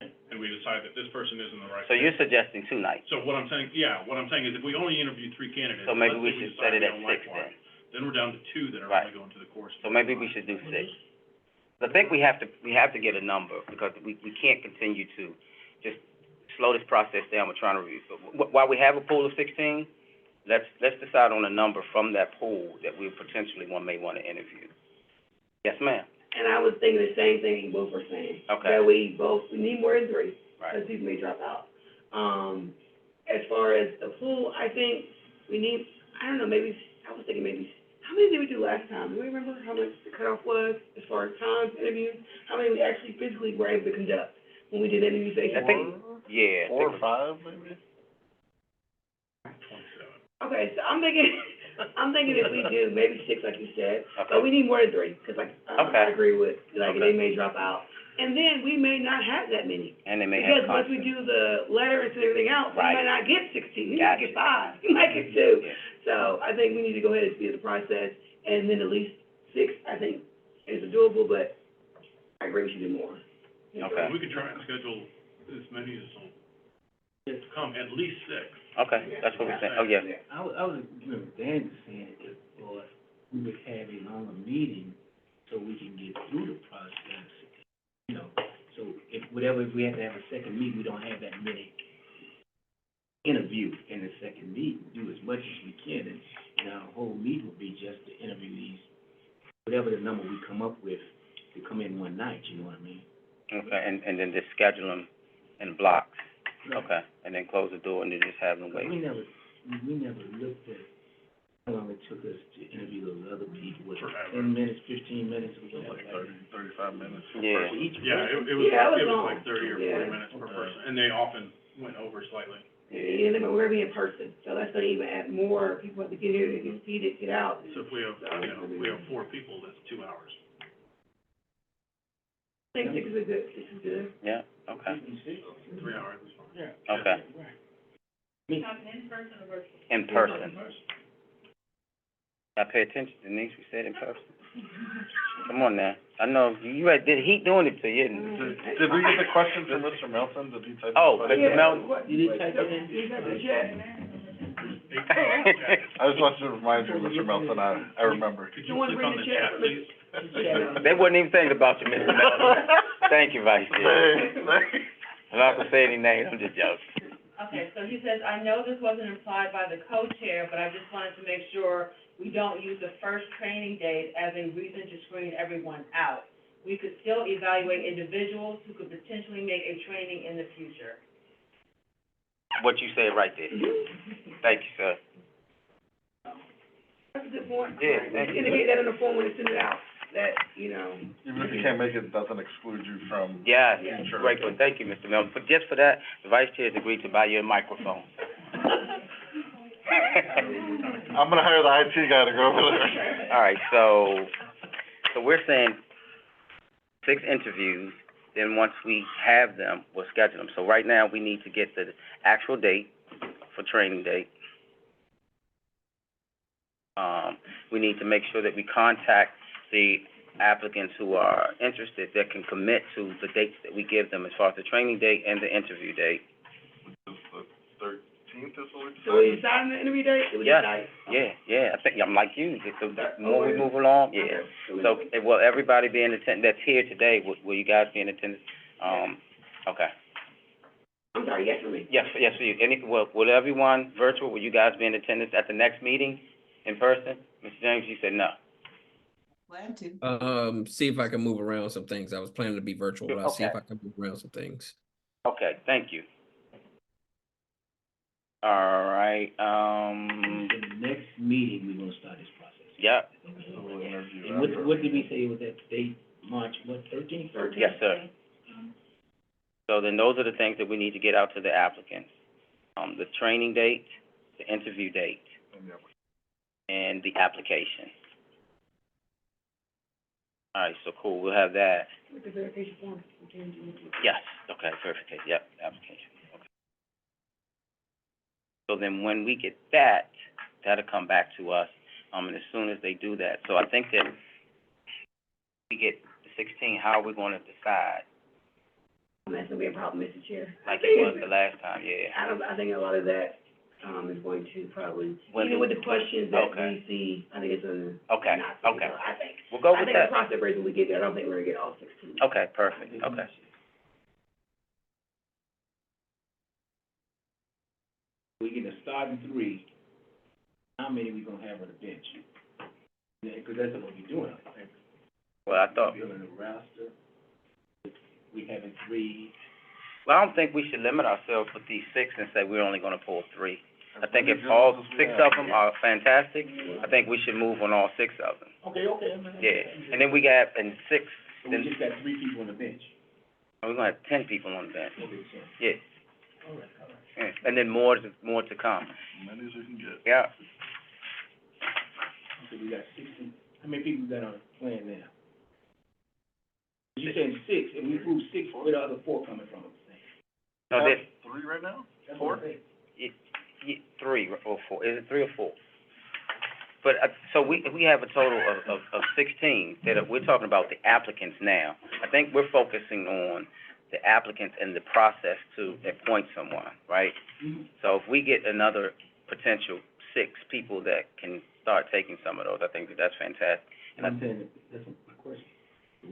S7: them? And we decide that this person isn't the right
S1: so
S7: fit?
S1: you're suggesting 2 nights.
S7: So what I'm saying is if we only interview 3 candidates,
S1: So maybe
S7: let's
S1: we
S7: say
S1: should
S7: decide
S1: set it
S7: we
S1: at
S7: don't like
S1: 6
S7: one, then we're down to 2 that are
S1: Right.
S7: only going to the course.
S1: So maybe we should do 6. I think we have to get a number, because we can't continue to just slow this process down with trying to review. So while we have a pool of 16, let's decide on a number from that pool that we potentially may want to interview. Yes, ma'am.
S8: And I was thinking the same thing you both were saying.
S1: Okay.
S8: That we need more than 3.
S1: Right.
S8: Because people may drop out. As far as the pool, I think we need, I don't know, maybe, I was thinking maybe, how many did we do last time? Do we remember how much the cutoff was as far as time interviews? How many we actually physically were able to conduct when we did interviews?
S1: I think, yeah.
S2: 4 or 5, maybe?
S7: 27.
S8: Okay, so I'm thinking if we do, maybe 6, like you said,
S1: Okay.
S8: but we need more than 3, because like,
S1: Okay.
S8: I agree with, like,
S1: Okay.
S8: they may drop out. And then we may not have that many.
S1: And they may have
S8: Because once we
S1: conflict.
S8: do the letter and send everything out, we
S1: Right.
S8: might not get 16, we might
S1: Gotcha.
S8: get 5, we might get 2.
S1: Yeah.
S8: So I think we need to go ahead and speed the process, and then at least 6, I think, is doable, but I agree we should do more.
S1: Okay.
S7: We could try and schedule as many as will come, at least 6.
S1: Okay, that's what we're saying. Oh, yeah.
S6: I was, remember Dan was saying that, or we would have a longer meeting so we can get through the process, you know. So if we have to have a second meeting, we don't have that many interviews in the second meeting. Do as much as we can, and our whole meeting will be just to interview these, whatever the number we come up with, to come in one night, you know what I mean?
S1: Okay, and then just schedule them in blocks. Okay, and then close the door and then just have them wait.
S6: We never looked at how long it took us to interview those other people, was it
S7: Forever.
S6: 10 minutes, 15 minutes, or whatever?
S2: Like 35 minutes. per
S1: Yeah.
S2: person.
S6: Each
S7: Yeah,
S6: person?
S7: it was
S8: Yeah, it was
S7: like
S8: long.
S7: 30 or 40
S8: Yeah.
S7: minutes per person, and they often went over slightly.
S8: And then we're gonna be in person, so that's gonna even add more people have to get here, get seated, get out.
S7: So if we have, we have 4 people, that's 2 hours.
S8: I think 6 is good, 6 is good.
S1: Yeah, okay,
S7: 3 hours is fine.
S6: Yeah.
S1: okay.
S6: Me.
S1: In person. I pay attention, Denise, we said in person. Come on now, I know, you had, he doing it to you, and,
S2: Did we get the question from Mr. Melton? Did he type? the
S1: oh,
S2: question?
S1: Mr. Melton.
S8: What-
S6: Did he type it in?
S8: You got the chat?
S2: I just wanted to remind you, Mr. Melton, I remember.
S7: Could
S8: You
S7: you
S8: wanna
S7: click
S8: bring
S7: on
S8: the
S7: the
S8: chat
S7: chat,
S8: for
S7: please?
S1: They wouldn't even think about you, Mr. Melton. Thank you, Vice Chair. I'm not gonna say any names, I'm just joking.
S3: Okay, so he says, I know this wasn't implied by the co-chair, but I just wanted to make sure we don't use the first training date as a reason to screen everyone out. We could still evaluate individuals who could potentially make a training in the future.
S1: What you said right there. Thank you, sir.
S8: That's a good point.
S1: Yeah,
S8: We
S1: thank you.
S8: indicate that in the form when they send it out, that, you know.
S2: Even if you can't make it, it doesn't exclude you from.
S1: Yes,
S8: Yeah.
S1: great point. Thank you, Mr. Milton. But just for that, the vice chair has agreed to buy you a microphone.
S2: I'm gonna hire the IT guy to go over there.
S1: All right, so we're saying 6 interviews, then once we have them, we'll schedule them. So right now, we need to get the actual date for training date. We need to make sure that we contact the applicants who are interested, that can commit to the dates that we give them as far as the training date and the interview date.
S2: Is the 13th is what we
S8: So we
S2: decided?
S8: deciding the interview date? Did we
S1: Yeah,
S8: decide?
S1: yeah, I think, I'm like you, the more we move along, yeah.
S8: Okay.
S1: So, will everybody be in attendance, that's here today, will you guys be in attendance? Okay.
S8: I'm sorry, yes for me.
S1: Yes, for you. Will everyone virtual, will you guys be in attendance at the next meeting in person? Mr. James, you said no.
S10: Plan to.
S9: See if I can move around some things. I was planning to be virtual, but I'll see if I can move around some things.
S1: Okay, thank you. All right,
S6: The next meeting, we're gonna start this process.
S1: yep,
S2: So we'll interview
S6: And what
S2: after.
S6: did we say was that date, March, what, 13th?
S1: yes, sir. So then those are the things that we need to get out to the applicants. The training date, the interview date, and the application. All right, so cool, we'll have that.
S8: With the verification form.
S1: Yes, okay, verification, yep, application, okay. So then when we get that, that'll come back to us, and as soon as they do that, so I think that we get the 16, how are we gonna decide?
S8: That's gonna be a problem, Mr. Chair.
S1: Like it was the last time, yeah.
S8: I think a lot of that, is going to probably,
S1: When-
S8: even with the questions that
S1: Okay.
S8: we see, I think it's gonna.
S1: Okay,
S8: not-
S1: okay.
S8: I think.
S1: We'll go
S8: I
S1: with
S8: think the
S1: that.
S8: process rate when we get there, I don't think we're gonna get all 16.
S1: Okay, perfect, okay.
S6: We get a starting 3, how many we gonna have on the bench? Yeah, because that's what we're doing, I think.
S1: Well, I thought,
S6: Building a roster, we having 3.
S1: well, I don't think we should limit ourselves with these 6 and say we're only gonna pull 3. I think if
S2: As
S1: all
S2: many
S1: 6
S2: good ones as we
S1: of them are fantastic, I think we should move on all 6 of them.
S6: Okay.
S1: Yeah, and then we got, and 6,
S6: So we
S1: then,
S6: just got 3 people on the bench.
S1: we're gonna have 10 people on the bench,
S6: Okay, so,
S1: yeah,
S6: all right.
S1: yeah. And then more to come,
S2: As many as we can get.
S1: yeah.
S6: So we got 60, how many people we got on the plan now? You saying 6, and we approved 6, where the other 4 coming from?
S1: No,
S2: We
S1: there's,
S2: have 3 right now?
S6: That's
S2: 4?
S6: what I'm saying.
S1: 3 or 4, is it 3 or 4? But, so we have a total of 16 that we're talking about the applicants now. I think we're focusing on the applicants and the process to appoint someone, right? So if we get another potential 6 people that can start taking some of those, I think that's fantastic.
S6: And I'm saying, that's my question.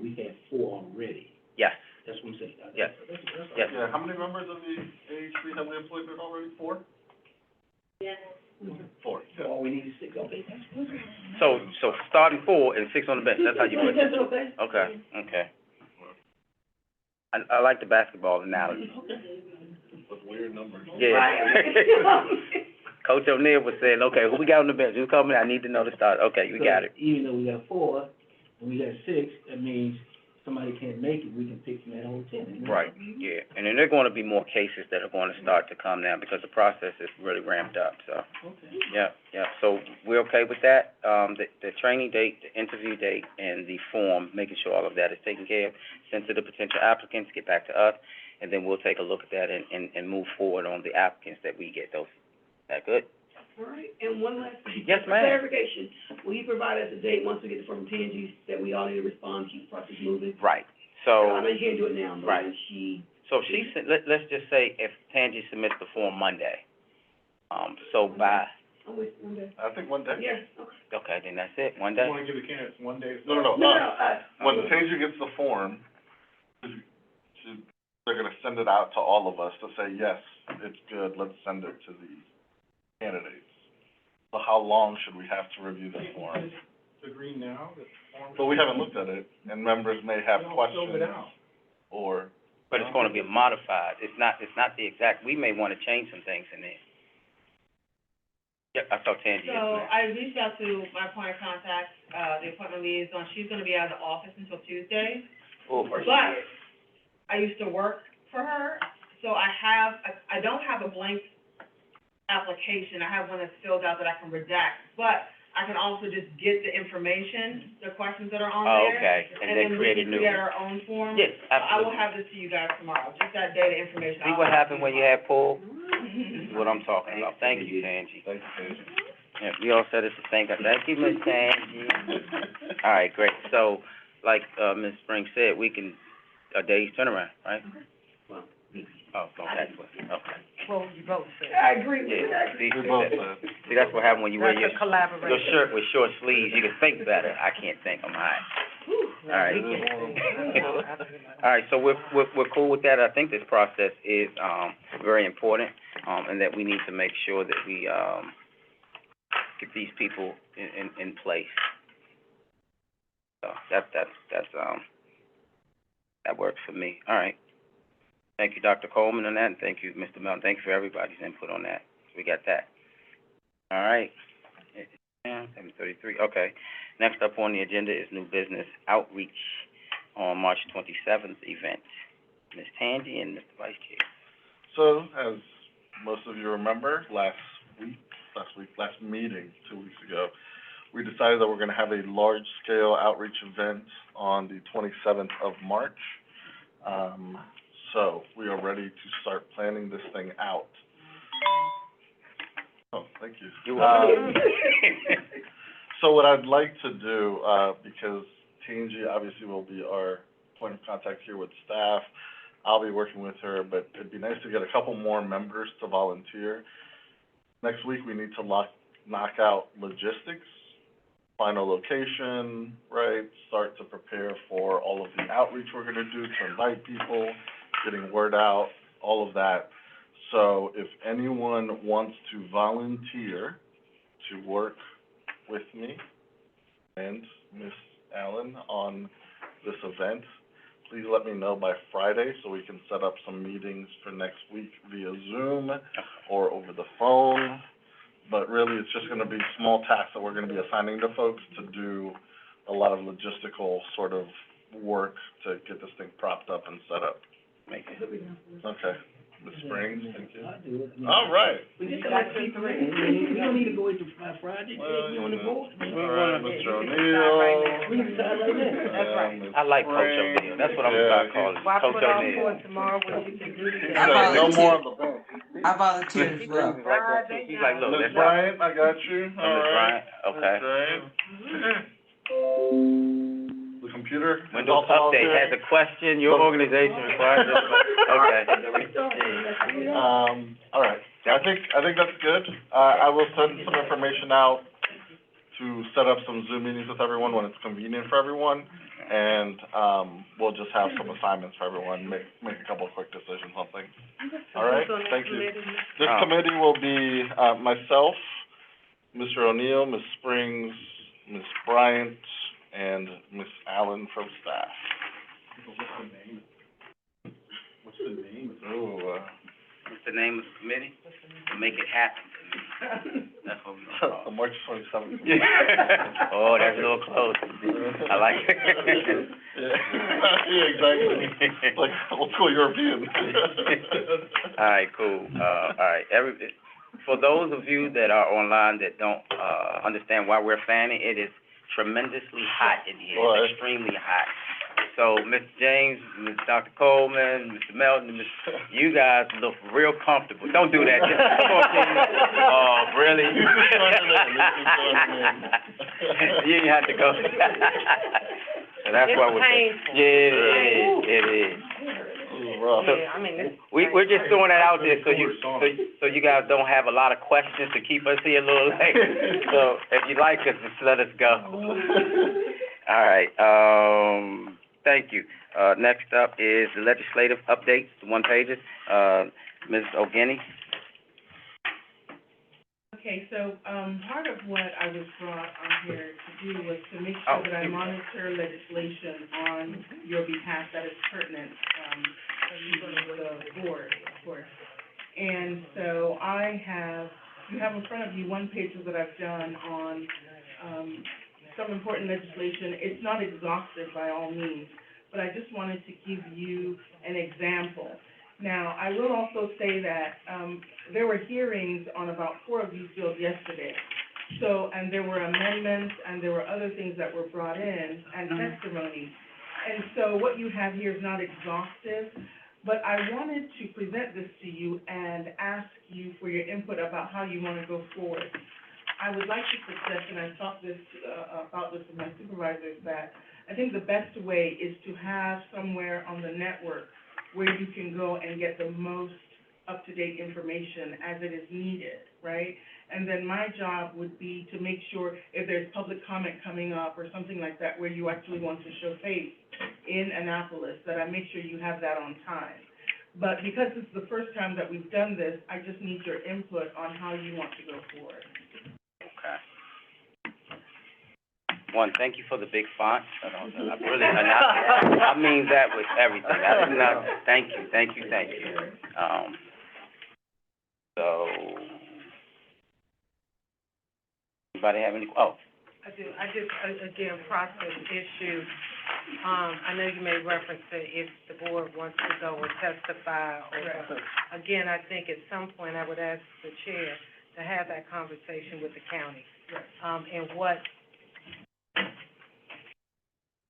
S6: We had 4 already.
S1: Yes,
S6: That's what I'm saying.
S1: Yes.
S6: That's
S1: yes.
S2: Yeah, how many members of the AHP have we employed already? 4?
S8: Yes.
S2: 4,
S6: So all we need is 6, okay, that's good.
S1: So starting 4 and 6 on the bench, that's how you put it?
S8: That's okay.
S1: Okay, okay. I like the basketball analogy.
S2: With weird numbers.
S1: Yeah.
S8: Right.
S1: Coach O'Neal was saying, okay, who we got on the bench? Who's coming? I need to know the start. Okay, we got it.
S6: So even though we got 4, and we got 6, that means somebody can't make it, we can pick from that whole 10.
S1: Right, yeah. And then there are gonna be more cases that are gonna start to come now because the process is really ramped up, so,
S6: Okay.
S1: yeah. So we're okay with that? The training date, the interview date, and the form, making sure all of that is taken care of, sent to the potential applicants, get back to us, and then we'll take a look at that and move forward on the applicants that we get those. That good?
S8: All right, and one last thing.
S1: Yes,
S8: For
S1: ma'am.
S8: clarification, will you provide us a date once we get it from Tangi, that we all need to respond, keep the process moving?
S1: Right,
S8: I
S1: so,
S8: know you can't do it now, but
S1: Right.
S8: when she,
S1: so if she, let's just say if Tangi submits the form Monday, so by,
S8: I'm with you on that.
S2: I think one day.
S8: Yeah, okay.
S1: okay, then that's it, one
S7: You
S1: day?
S7: wanna give the candidates 1 day to
S2: No, no,
S7: start?
S2: no,
S8: No,
S2: us. When Tasia gets the form, they're gonna send it out to all of us to say, yes, it's good, let's send it to the candidates. So how long should we have to review this form?
S7: To agree now, that form.
S2: But we haven't looked at it, and members may have
S7: Filled
S2: questions,
S7: it out.
S2: or,
S1: But it's gonna be modified, it's not the exact, we may wanna change some things in there. Yep, I saw Tangi, yes,
S3: So
S1: ma'am.
S3: I reached out to my point of contact, the appointment liaison, she's gonna be out of the office until Tuesday.
S1: Oh,
S3: But I used to work for her, so I don't have a blank application, I have one that's filled out that I can redact, but I can also just get the information, the questions that are on
S1: Oh,
S3: there.
S1: okay, and then create a
S3: we
S1: new
S3: can create
S1: one.
S3: our own form.
S1: Yes,
S3: I will
S1: absolutely.
S3: have this to you guys tomorrow, just that data information.
S1: See what happened when you had pulled? This is what I'm talking about. Thank you, Tangi.
S2: thank you, Paige.
S1: Yeah, we all said it's the same, thank you, Ms. Tangi. All right, great, so, like, Ms. Springs said, we can, a day's turnaround, right? Oh, okay, okay.
S5: Well, you both said.
S8: I agree with
S1: Yeah,
S8: that.
S1: see,
S2: We both said.
S1: see, that's what happened when you wear
S5: That's
S1: your,
S5: a collaboration.
S1: your shirt with short sleeves, you can think better. I can't think, I'm high. All right. All right, so we're cool with that. I think this process is, very important, and that we need to make sure that we, get these people in place. So that's, that works for me. All right. Thank you, Dr. Coleman, on that, and thank you, Mr. Melton. Thank you for everybody's input on that. We got that. All right. 7:33, okay. Next up on the agenda is new business outreach on March 27th event. Ms. Tangi and Mr. Vice Chair.
S2: So, as most of you remember, last meeting, 2 weeks ago, we decided that we're gonna have a large-scale outreach event on the 27th of March. So, we are ready to start planning this thing out. Oh, thank you.
S1: You're welcome.
S2: So what I'd like to do, because Tangi obviously will be our point of contact here with staff, I'll be working with her, but it'd be nice to get a couple more members to volunteer. Next week, we need to knock out logistics, find a location, right, start to prepare for all of the outreach we're gonna do to invite people, getting word out, all of that. So if anyone wants to volunteer to work with me and Ms. Allen on this event, please let me know by Friday so we can set up some meetings for next week via Zoom or over the phone. But really, it's just gonna be small tasks that we're gonna be assigning to folks to do a lot of logistical sort of work to get this thing propped up and set up. Okay, Ms. Springs, thank you.
S6: I'll do it.
S2: All right.
S6: We just got people in. We don't need to go into Friday,
S2: Well,
S6: we on the board.
S2: All right, Mr.
S5: We
S2: O'Neill.
S5: can decide right now. That's right.
S1: I like Coach O'Neill, that's what I'm gonna start calling,
S5: Why
S1: Coach
S5: put off
S1: O'Neill.
S5: for tomorrow when you can do today?
S10: I
S2: No
S10: volunteer.
S2: more on the bench.
S10: I volunteered as well.
S1: Like that too. She's like, look,
S2: Ms.
S1: that's
S2: Bryant, I got you, all
S1: Ms.
S2: right.
S1: Bryant, okay.
S2: That's right. The computer? is
S1: Windows
S2: also out
S1: Update
S2: there.
S1: has a question, your organization requires this, okay.
S2: All right, I think that's good. I will send some information out to set up some Zoom meetings with everyone when it's convenient for everyone. And, we'll just have some assignments for everyone, make a couple of quick decisions on things. All right, thank you. This committee will be, myself, Mr. O'Neill, Ms. Springs, Ms. Bryant, and Ms. Allen from staff.
S7: What's the name?
S2: Ooh,
S1: What's the name of the committee? To make it happen. That's what we're gonna call it.
S2: March 27th.
S1: Oh, that's a little close. I like it.
S2: Yeah, exactly. Like old school European.
S1: All right, cool. All right, for those of you that are online that don't, understand why we're fanning, it is tremendously hot in here,
S2: Boy.
S1: it's extremely hot. So, Mr. James, Dr. Coleman, Mr. Melton, you guys look real comfortable. Don't do that. Come on, team. Oh, really? You didn't have to go. So that's why we're.
S5: It's painful.
S1: Yeah, it is.
S5: Yeah, I mean, it's.
S1: We're just throwing that out there so you guys don't have a lot of questions to keep us here a little late. So if you like us, just let us go. All right, thank you. Next up is the legislative updates, the one pages. Ms. O'Guinny?
S3: Okay, so, part of what I was brought on here to do was to make sure that I monitor legislation on your behalf that is pertinent, to the board, of course. And so you have in front of you one page that I've done on, some important legislation. It's not exhaustive by all means, but I just wanted to give you an example. Now, I will also say that, there were hearings on about 4 of these bills yesterday. So, and there were amendments, and there were other things that were brought in, and testimony. And so what you have here is not exhaustive, but I wanted to present this to you and ask you for your input about how you want to go forward. I would like to suggest, and I thought this, about this with my supervisors, that I think the best way is to have somewhere on the network where you can go and get the most up-to-date information as it is needed, right? And then my job would be to make sure if there's public comment coming up or something like that where you actually want to show face in Annapolis, that I make sure you have that on time. But because this is the first time that we've done this, I just need your input on how you want to go forward.
S1: Okay. One, thank you for the big font. I mean that with everything. Thank you. So, anybody have any,
S5: I do. Again, process issue. I know you made reference to if the board wants to go and testify or, again, I think at some point I would ask the chair to have that conversation with the county. And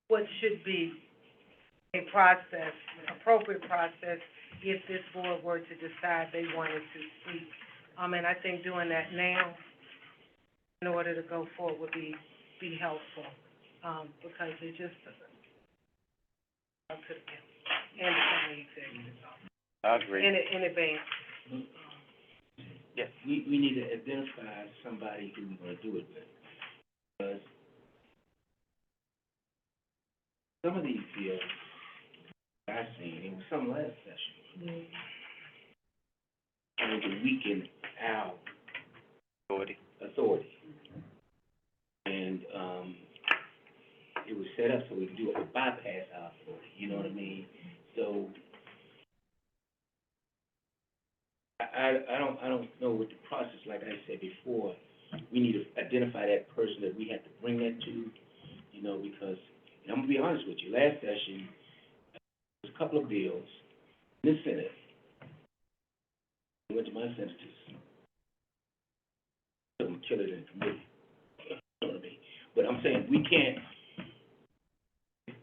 S5: what should be a process, appropriate process, if this board were to decide they wanted to speak. And I think doing that now, in order to go forward, would be helpful, because it just up to the county and the county executive
S1: I agree.
S5: in advance.
S6: Yes. We need to identify somebody who we're gonna do it with, because some of these bills I've seen, it was some last session, and to weaken our authority. And, it was set up so we could do it, to bypass our authority, you know what I mean? So, I don't know what the process, like I said before, we need to identify that person that we have to bring that to, you know, because, and I'm gonna be honest with you, last session, there was a couple of bills in the Senate, I went to my senators, couldn't kill it in committee, you know what I mean? But I'm saying, we can't,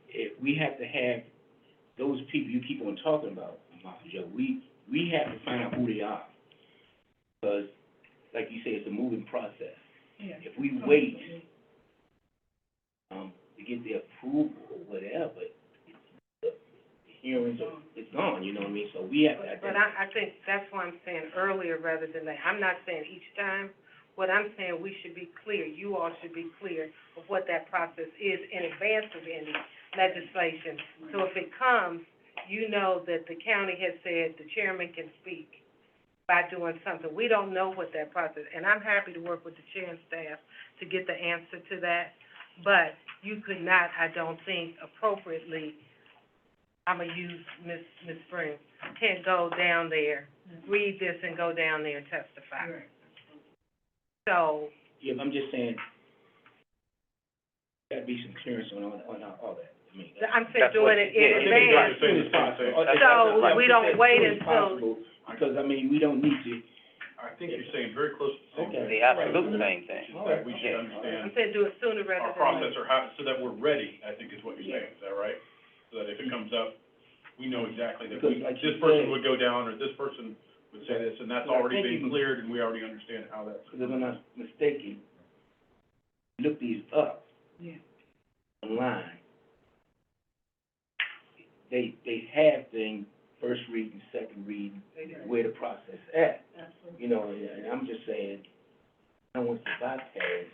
S6: if we have to have those people you keep on talking about, Mafia Joe, we have to find out who they are. Because, like you say, it's a moving process.
S3: Yeah.
S6: If we wait, to get the approval or whatever, the hearings, it's gone, you know what I mean? So we have to.
S5: But I think that's why I'm saying earlier rather than later. I'm not saying each time. What I'm saying, we should be clear, you all should be clear of what that process is in advance of any legislation. So if it comes, you know that the county has said the chairman can speak by doing something. We don't know what that process, and I'm happy to work with the chair and staff to get the answer to that. But you could not, I don't think, appropriately, I'm gonna use Ms. Spring, can't go down there, read this and go down there and testify.
S3: Right.
S5: So.
S6: Yeah, I'm just saying, gotta be some clearance on all that. I mean,
S5: I'm saying doing it in advance.
S6: as soon as possible.
S5: So we don't wait
S6: As soon as
S5: until.
S6: possible, because, I mean, we don't need to.
S7: I think you're saying very close to the same thing.
S1: The absolute same thing.
S7: That we should
S5: I'm
S7: understand
S5: saying do it sooner rather
S7: our
S5: than
S7: process
S5: later.
S7: or how, so that we're ready, I think is what you're saying, is that right? So that if it comes up, we know exactly that
S6: Because like you
S7: this person
S6: said-
S7: would go down, or this person would say this, and that's
S6: Yeah, I
S7: already
S6: think
S7: been
S6: you-
S7: cleared, and we already understand how that's.
S6: Because if I'm not mistaken, look these up
S3: Yeah.
S6: online. They have things, first reading, second reading, where the process at.
S3: Absolutely.
S6: You know, and I'm just saying, I don't want to bypass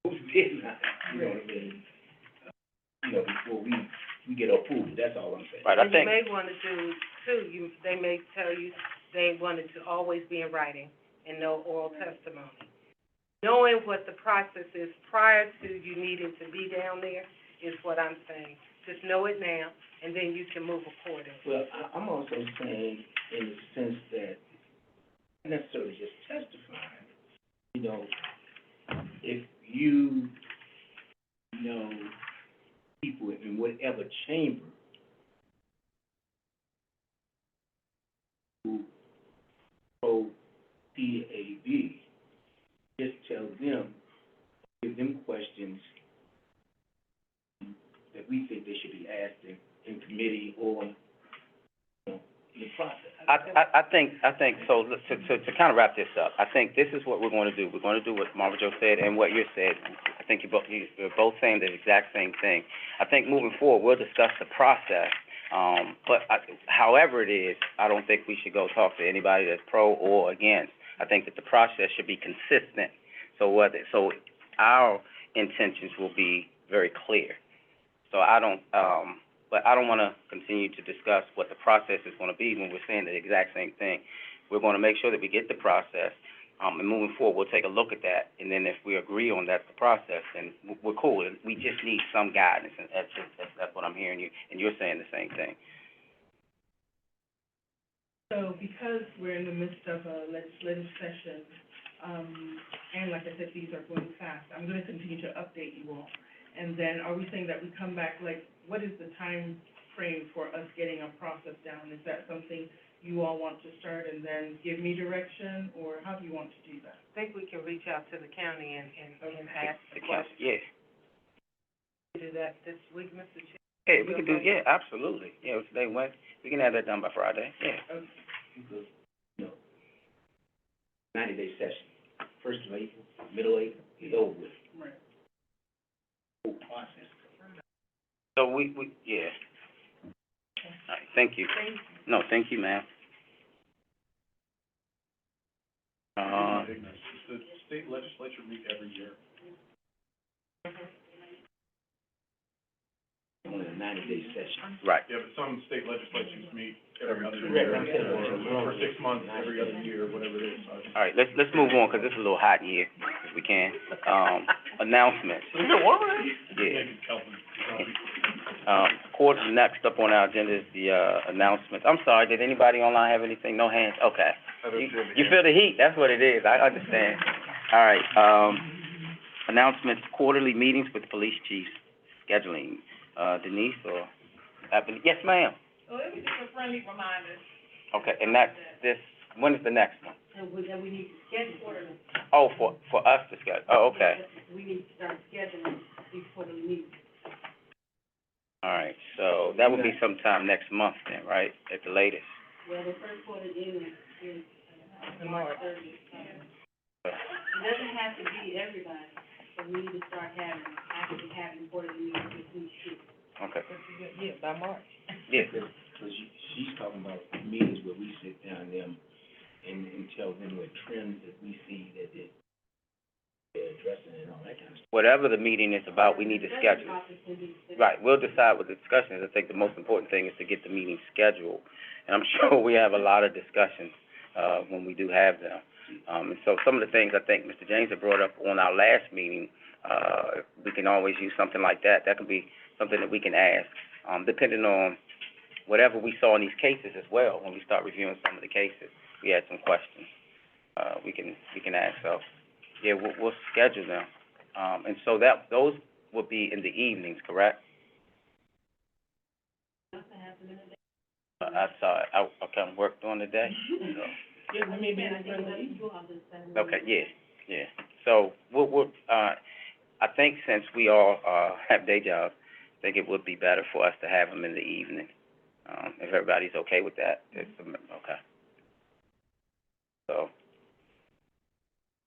S6: who's did not, you know what I mean? You know, before we we get approval, that's all I'm saying.
S1: Right, I
S5: And you
S1: think,
S5: may wanna do, too, they may tell you they wanted to always be in writing and no oral testimony. Knowing what the process is prior to you needing to be down there is what I'm saying. Just know it now, and then you can move accordingly.
S6: Well, I'm also saying in the sense that not necessarily just testifying, you know, if you know people in whatever chamber who pro PAB, just tell them, give them questions that we think they should be asked in committee or, you know, in the process.
S1: I think, so, to kind of wrap this up, I think this is what we're going to do. We're going to do what Marvin Joe said and what you said. I think you're both saying the exact same thing. I think moving forward, we'll discuss the process, however it is, I don't think we should go talk to anybody that's pro or against. I think that the process should be consistent, so our intentions will be very clear. So but I don't wanna continue to discuss what the process is gonna be when we're saying the exact same thing. We're gonna make sure that we get the process, and moving forward, we'll take a look at that, and then if we agree on that's the process, then we're cool. We just need some guidance, and that's what I'm hearing you, and you're saying the same thing.
S3: So because we're in the midst of a legislative session, and like I said, these are going fast, I'm gonna continue to update you all. And then are we saying that we come back, like, what is the time frame for us getting our process down? Is that something you all want to start and then give me direction, or how do you want to do that?
S5: I think we can reach out to the county and ask the
S1: The council,
S5: question.
S1: yeah.
S5: Do that this week, Mr. Chair?
S1: Yeah, we can do, yeah, absolutely. Yeah, today, we can have that done by Friday, yeah.
S3: Okay.
S6: Because, you know, 90-day session, 1st of April, middle of April, it's over with.
S3: Right.
S6: Whole process.
S1: So yeah. All right, thank you.
S3: Thank you.
S1: No, thank you, ma'am.
S7: Does the state legislature meet every year?
S6: Only a 90-day session.
S1: Right.
S7: Yeah, but some state legislatures meet every other
S6: Correct,
S7: year,
S6: I'm saying,
S7: or for 6 months, every other year, whatever it is.
S1: All right, let's move on, because it's a little hot in here, if we can. Announcements.
S7: Is it warm already?
S1: Yeah.
S7: Make it Kelvin.
S1: Of course, next up on our agenda is the, announcements. I'm sorry, did anybody online have anything? No hands? Okay. You feel the heat, that's what it is, I understand. All right, announcements, quarterly meetings with police chiefs, scheduling. Denise, or, yes, ma'am.
S8: So it was just a friendly reminder.
S1: Okay, and that's this, when is the next one?
S8: And we need to schedule quarterly.
S1: Oh, for us to schedule, oh, okay.
S8: We need to start scheduling these quarterly meetings.
S1: All right, so that would be sometime next month then, right, at the latest?
S8: Well, the first quarter is
S5: March.
S8: 30th. It doesn't have to be everybody, but we need to start actually having quarterly meetings with each group.
S1: Okay,
S5: Yeah, by March.
S1: yeah,
S6: Because she's talking about meetings where we sit down them and tell them what trends that we see that they're addressing and all that kind of stuff.
S1: whatever the meeting is about, we need to schedule it. Right, we'll decide what the discussion is. I think the most important thing is to get the meeting scheduled. And I'm sure we have a lot of discussions, when we do have them. And so some of the things I think Mr. James had brought up on our last meeting, we can always use something like that. That could be something that we can ask, depending on whatever we saw in these cases as well. When we start reviewing some of the cases, we had some questions, we can ask. So, yeah, we'll schedule them. And so those will be in the evenings, correct? I saw it. I come work during the day, so.
S8: Yeah, let me be in the
S1: Okay, yeah. So, we'll, I think since we all, have day jobs, I think it would be better for us to have them in the evening. If everybody's okay with that, okay. So,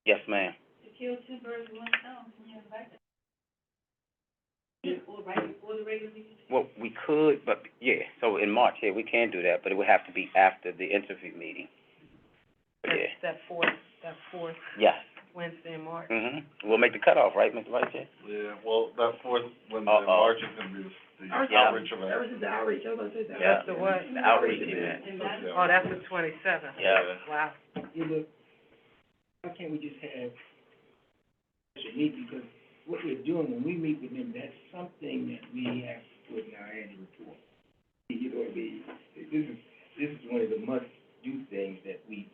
S1: yes, ma'am.
S8: To kill two birds with one stone, can you invite them? Or right before the regular meeting?
S1: Well, we could, but, yeah, so in March, yeah, we can do that, but it would have to be after the interview meeting. But, yeah,
S5: That fourth
S1: yes.
S5: Wednesday in March.
S1: We'll make the cutoff, right, Mr. Vice Chair?
S2: Yeah, well, that fourth, when the
S1: Uh-oh.
S2: March is gonna be the the
S8: Ours-
S2: outreach event.
S8: Ours is the outreach, I was about to say that.
S1: Yeah.
S5: That's the what?
S1: The outreach event.
S2: Yeah.
S5: Oh, that's the 27th.
S1: Yeah.
S5: Wow.
S6: Yeah, but why can't we just have special meeting, because what we're doing, when we meet with them, that's something that we have to put in our annual report. You know what I mean? This is one of the must-do things that we,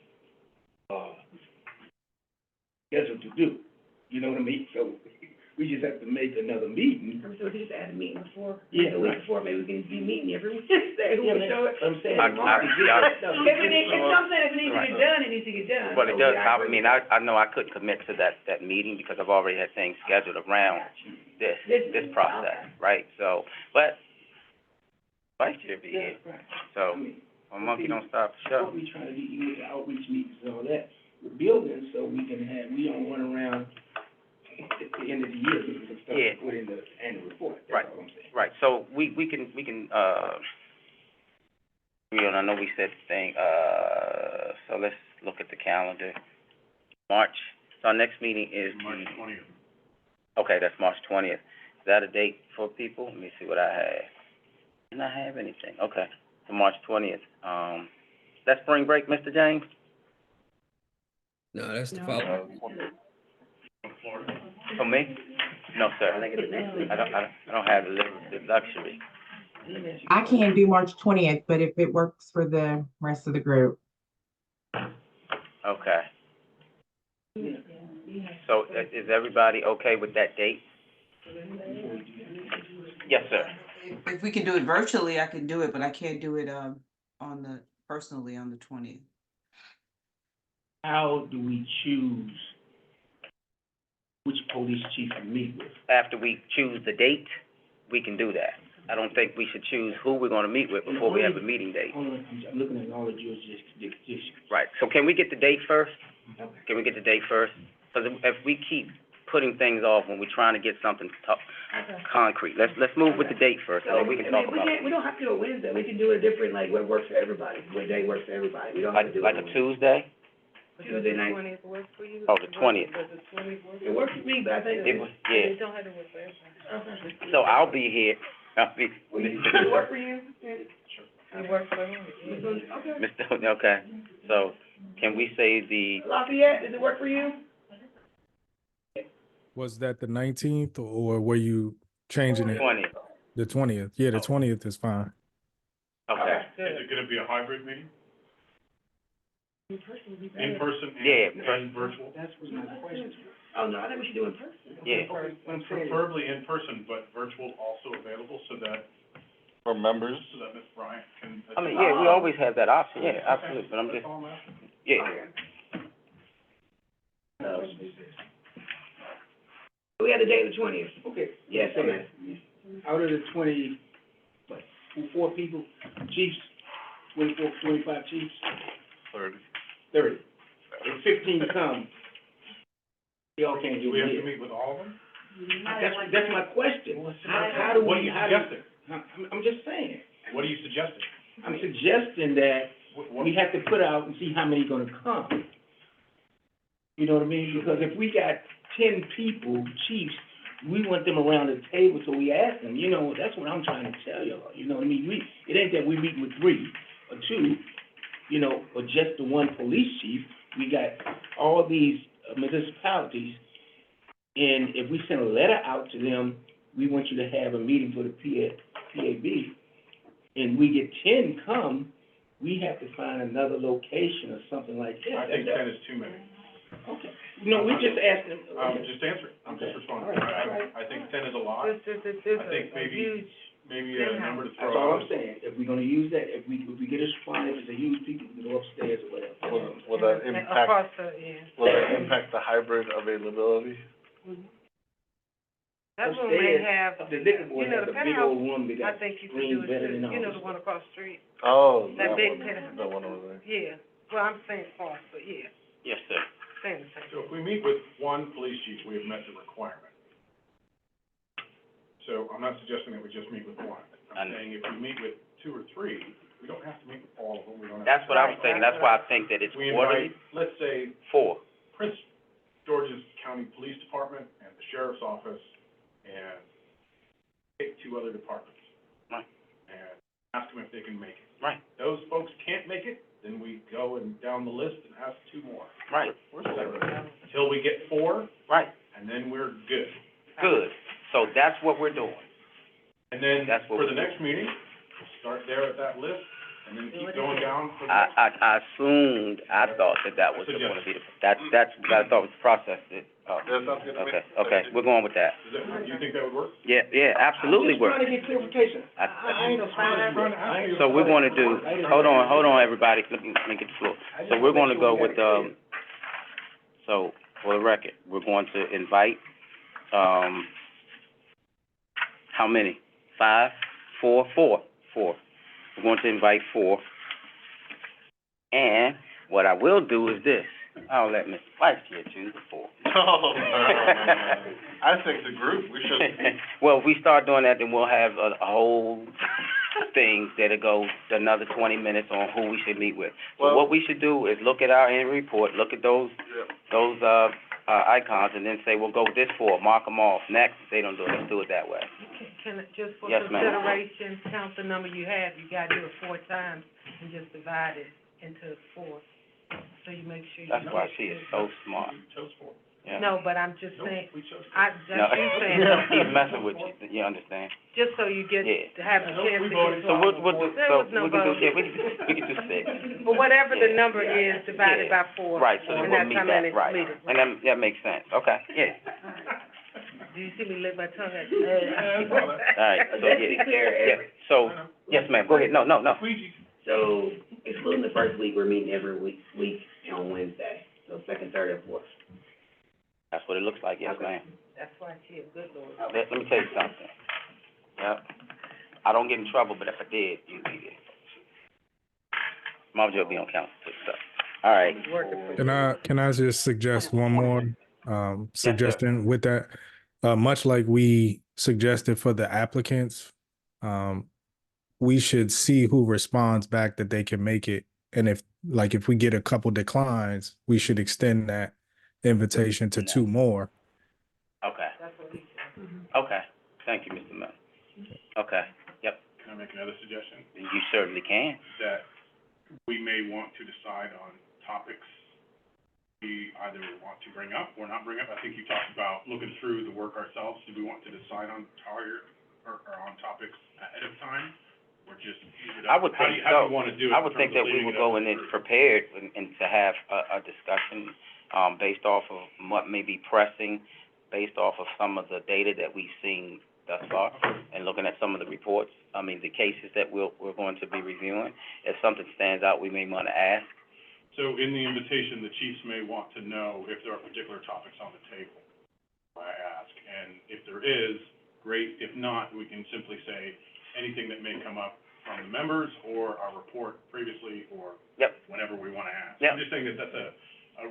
S6: scheduled to do, you know what I mean? So, we just have to make another meeting.
S8: So we just add a meeting before,
S6: Yeah,
S8: the week
S6: right.
S8: before, maybe we can be meeting every Wednesday, who
S6: Yeah,
S8: can show it.
S6: I'm saying.
S1: I-
S8: If it needs, if something, if it needs to
S1: Right.
S8: get done, it needs to get done.
S1: Well, it
S8: So
S1: does,
S8: we
S1: I
S8: agree.
S1: mean, I know I couldn't commit to that meeting because I've already had things scheduled around this process, right? So, but, vice chair be here,
S6: Right.
S1: so,
S6: I mean,
S1: my monkey don't stop the show.
S6: what we trying to do, you with the outreach meetings and all that, we're building so we can have, we don't run around at the end of the year looking for stuff
S1: Yeah.
S6: to put in the annual report,
S1: Right.
S6: that's all I'm saying.
S1: Right, so we can, I know we said thing, so let's look at the calendar. March, so our next meeting is
S7: March 20th.
S1: okay, that's March 20th. Is that a date for people? Let me see what I have. Didn't I have anything? Okay, so March 20th. That's spring break, Mr. James?
S9: No, that's the
S8: No.
S9: following.
S7: Florida.
S1: For me? No, sir.
S8: I think it's next week.
S1: I don't have the luxury.
S4: I can't do March 20th, but if it works for the rest of the group.
S1: Okay. So is everybody okay with that date? Yes, sir.
S10: If we can do it virtually, I can do it, but I can't do it, personally on the 20th.
S6: How do we choose which police chief to meet with?
S1: After we choose the date, we can do that. I don't think we should choose who we're gonna meet with before we have a meeting date.
S6: Hold on, I'm looking at all the jurisdictions.
S1: Right, so can we get the date first?
S6: Okay.
S1: Can we get the date first? Because if we keep putting things off when we're trying to get something concrete, let's move with the date first, and
S8: So,
S1: then we can talk about it.
S8: we don't have to do a Wednesday, we can do it different, like what works for everybody, what day works for everybody, we don't have to do it.
S1: Like a Tuesday?
S8: Tuesday night.
S5: 20th work for you?
S1: Oh, the 20th.
S5: Does the 20th work?
S8: It works for me, but I think.
S1: It was, yeah.
S5: It don't have to work for everybody.
S8: Okay.
S1: So I'll be here. I'll be.
S8: Will it work for you?
S5: It works for him.
S8: Okay.
S1: Mr., okay, so can we say the,
S8: Lafayette, does it work for you?
S11: Was that the 19th or were you changing it?
S1: 20th?
S11: The 20th? Yeah, the 20th is fine.
S1: Okay.
S7: Is it gonna be a hybrid meeting?
S8: In person would be better.
S7: In person
S1: Yeah,
S7: and virtual?
S6: That's what my question.
S8: Oh, no, I think we should do it in person.
S1: Yeah.
S6: What I'm saying is,
S7: Preferably in person, but virtual also available so that
S2: For members,
S7: Ms. Bryant can.
S1: I mean, yeah, we always have that option, yeah, absolutely, but I'm
S7: That's
S1: just,
S7: all I'm asking.
S1: yeah.
S8: We had the day of the 20th.
S6: okay.
S8: Yes,
S6: so
S8: ma'am.
S6: out of the 4 people, chiefs, 24, 25 chiefs,
S2: 30.
S6: 30. If 15 come, they all can't
S7: Do
S6: do
S7: we have to
S6: it.
S7: meet with all of them?
S6: That's my question. How do
S7: What are
S6: we,
S7: you
S6: how do,
S7: suggesting?
S6: I'm just saying.
S7: What are you suggesting?
S6: I'm suggesting that
S7: What-
S6: we have to put out and see how many gonna come. You know what I mean? Because if we got 10 people, chiefs, we want them around the table, so we ask them, you know, that's what I'm trying to tell y'all, you know what I mean? It ain't that we meet with 3 or 2, you know, or just the one police chief. We got all these municipalities, and if we send a letter out to them, we want you to have a meeting for the PAB, and we get 10 come, we have to find another location or something like that.
S7: I think 10 is too many.
S6: Okay. No, we just asked them.
S7: Just answer it. I'm just
S6: Okay.
S7: responding.
S6: All right.
S7: I think 10 is a lot.
S5: There's
S7: I think
S5: a huge,
S7: maybe a number to throw
S6: That's all
S7: out.
S6: I'm saying. If we're gonna use that, if we get a spot, if it's a huge people, we can go upstairs or whatever.
S2: Will that impact,
S5: across the, yeah.
S2: will that impact the hybrid availability?
S5: That one may
S6: Upstairs,
S5: have,
S6: The liquor board
S5: you know,
S6: has
S5: the
S6: a big
S5: penthouse,
S6: old room that
S5: I
S6: got
S5: think you could
S6: screens
S5: do it
S6: better
S5: too,
S6: than
S5: you know,
S6: ours.
S5: the one across the street.
S2: Oh,
S5: That big
S2: one,
S5: penthouse.
S2: that one over there.
S5: Yeah, well, I'm saying cost, but yeah,
S1: Yes, sir.
S5: same thing.
S7: So if we meet with one police chief, we have met the requirement. So I'm not suggesting that we just meet with one. I'm saying if we meet with 2 or 3, we don't have to meet with all of them, we don't have.
S1: That's what I was thinking, that's why I think that it's
S7: We
S1: quarterly,
S7: invite, let's say,
S1: 4.
S7: Prince George's County Police Department and the Sheriff's Office, and take 2 other departments. ask them if they can make it.
S1: Right,
S7: Those folks can't make it, then we go and down the list and ask 2 more.
S1: right,
S7: Until we get 4,
S1: right,
S7: and then we're good.
S1: good. So that's what we're doing.
S7: And then
S1: That's what
S7: for
S1: we
S7: the
S1: do.
S7: next meeting, we'll start there at that list, and then keep going down for the
S1: I assumed, I thought that was
S7: That's a
S1: gonna be the, that's what I thought was the process that,
S2: That sounds good to me.
S1: okay, we're going with that.
S7: Is that, do you think that would work?
S1: Yeah, absolutely
S6: I'm just
S1: works.
S6: trying to get clarification.
S1: I-
S6: I ain't no specialist.
S1: So we're gonna do, hold on, everybody, let me get the floor. So we're gonna go with, so, for the record, we're going to invite, how many? 5, 4, 4. We're going to invite 4. And what I will do is this, I'll let Mr. White here choose the 4.
S2: No. I think the group, we should,
S1: Well, if we start doing that, then we'll have a whole thing that'll go another 20 minutes on who we should meet with. So
S2: Well-
S1: what we should do is look at our annual report, look at those icons, and then say, we'll go with this 4, mark them off. Next, if they don't do it, let's do it that way.
S5: Can it, just for
S1: Yes, ma'am.
S5: consideration, count the number you have, you gotta do it 4 times, and just divide it into 4. So you make sure you.
S1: That's why she is so smart.
S7: We chose 4.
S1: Yeah.
S5: No, but I'm just
S7: Nope,
S5: saying,
S7: we chose 4.
S5: that's
S1: No,
S5: you saying,
S1: he's messing with you, you understand?
S5: just so you get,
S1: Yeah.
S5: to have a
S7: Nope,
S5: chance
S7: we
S5: to
S7: voted.
S5: get.
S1: So we'll do,
S5: There
S1: so
S5: was no
S1: we can do,
S5: vote.
S1: yeah, we can do 6.
S5: But whatever the
S1: Yeah.
S5: number is, divided
S1: Yeah.
S5: by 4.
S1: Right, so
S5: and
S1: we'll
S5: that's
S1: meet
S5: how many
S1: that, right.
S5: meetings.
S1: And that makes sense, okay, yeah.
S5: Do you see me lick my tongue at?
S1: All right, so,
S8: Just to
S1: yeah,
S8: be clear,
S1: yeah, so, yes, ma'am, go ahead, no.
S7: Squeegee.
S8: So excluding the first week, we're meeting every week on Wednesday, so second, third, and fourth.
S1: That's what it looks like, yes, ma'am.
S5: That's why she a good Lord.
S1: Let me tell you something. Yep. I don't get in trouble, but if I did, you'd be there. Mom, you'll be on council, too, so, all right.
S11: Can I just suggest one more, suggestion with that? Much like we suggested for the applicants, we should see who responds back that they can make it. And if we get a couple declines, we should extend that invitation to 2 more.
S1: Okay,
S5: That's what he said.
S1: okay, thank you, Mr. Miller. Okay, yep,
S7: Can I make another suggestion?
S1: you certainly can.
S7: That we may want to decide on topics we either want to bring up or not bring up. I think you talked about looking through the work ourselves. Do we want to decide on target or on topics ahead of time? Or just leave it up?
S1: I would think
S7: How do
S1: so.
S7: you wanna do it
S1: I would
S7: in
S1: think
S7: terms
S1: that
S7: of
S1: we
S7: leaving
S1: would
S7: it up
S1: go
S7: to
S1: in
S7: the
S1: it
S7: group?
S1: prepared and to have a discussion, based off of what may be pressing, based off of some of the data that we've seen thus far, and looking at some of the reports, the cases that we're going to be reviewing. If something stands out, we may wanna ask.
S7: So in the invitation, the chiefs may want to know if there are particular topics on the table, I ask. And if there is, great. If not, we can simply say anything that may come up from the members or our report previously or
S1: Yep.
S7: whenever we wanna ask.
S1: Yep.
S7: I'm just saying that that's a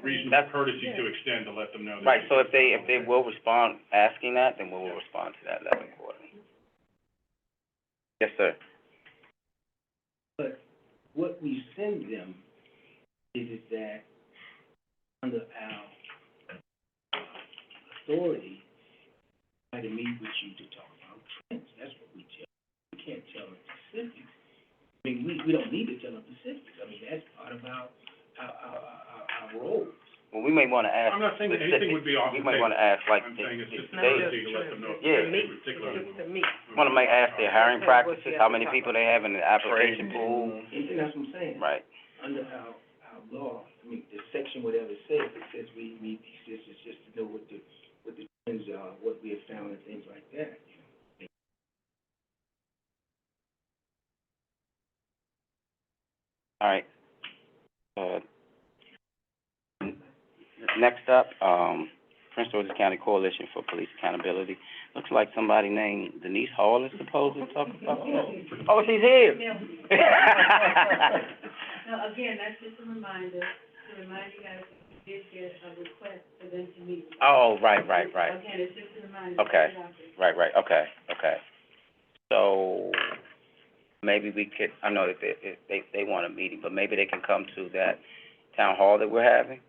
S7: reasonable
S1: That's-
S7: courtesy to extend to let them know that.
S1: Right, so if they will respond asking that, then we will respond to that letter accordingly. Yes, sir.
S6: But what we send them is that under our authority, try to meet with you to talk about trends. That's what we tell. We can't tell them specifics. I mean, we don't need to tell them specifics. I mean, that's part of our roles.
S1: Well, we may wanna ask
S7: I'm not saying that anything would be off the
S1: We may
S7: table.
S1: wanna ask, like,
S7: I'm saying it's just a
S5: Not
S7: courtesy
S5: just
S7: to let them know if
S1: Yeah.
S7: there's
S5: To meet,
S7: anything particularly
S5: just to meet.
S1: wanna may ask their hiring
S5: Okay, what you
S1: practices,
S5: have
S1: how
S5: to
S1: many
S5: talk
S1: people they have in the application pool.
S6: And that's what I'm saying.
S1: Right.
S6: Under our law, I mean, the section, whatever it says we meet these, it's just to know what the trends are, what we have found and things like that, you know.
S1: All right. Next up, Prince George's County Coalition for Police Accountability. Looks like somebody named Denise Hall is supposed to talk about that. Oh, she's here.
S3: Now, again, that's just a reminder, to remind you guys, we did get a request for them to meet.
S1: Oh, right.
S3: Again, it's just a reminder.
S1: Okay.
S3: Put it out there.
S1: Right, okay. So, maybe we could, I know that they want a meeting, but maybe they can come to that town hall that we're having?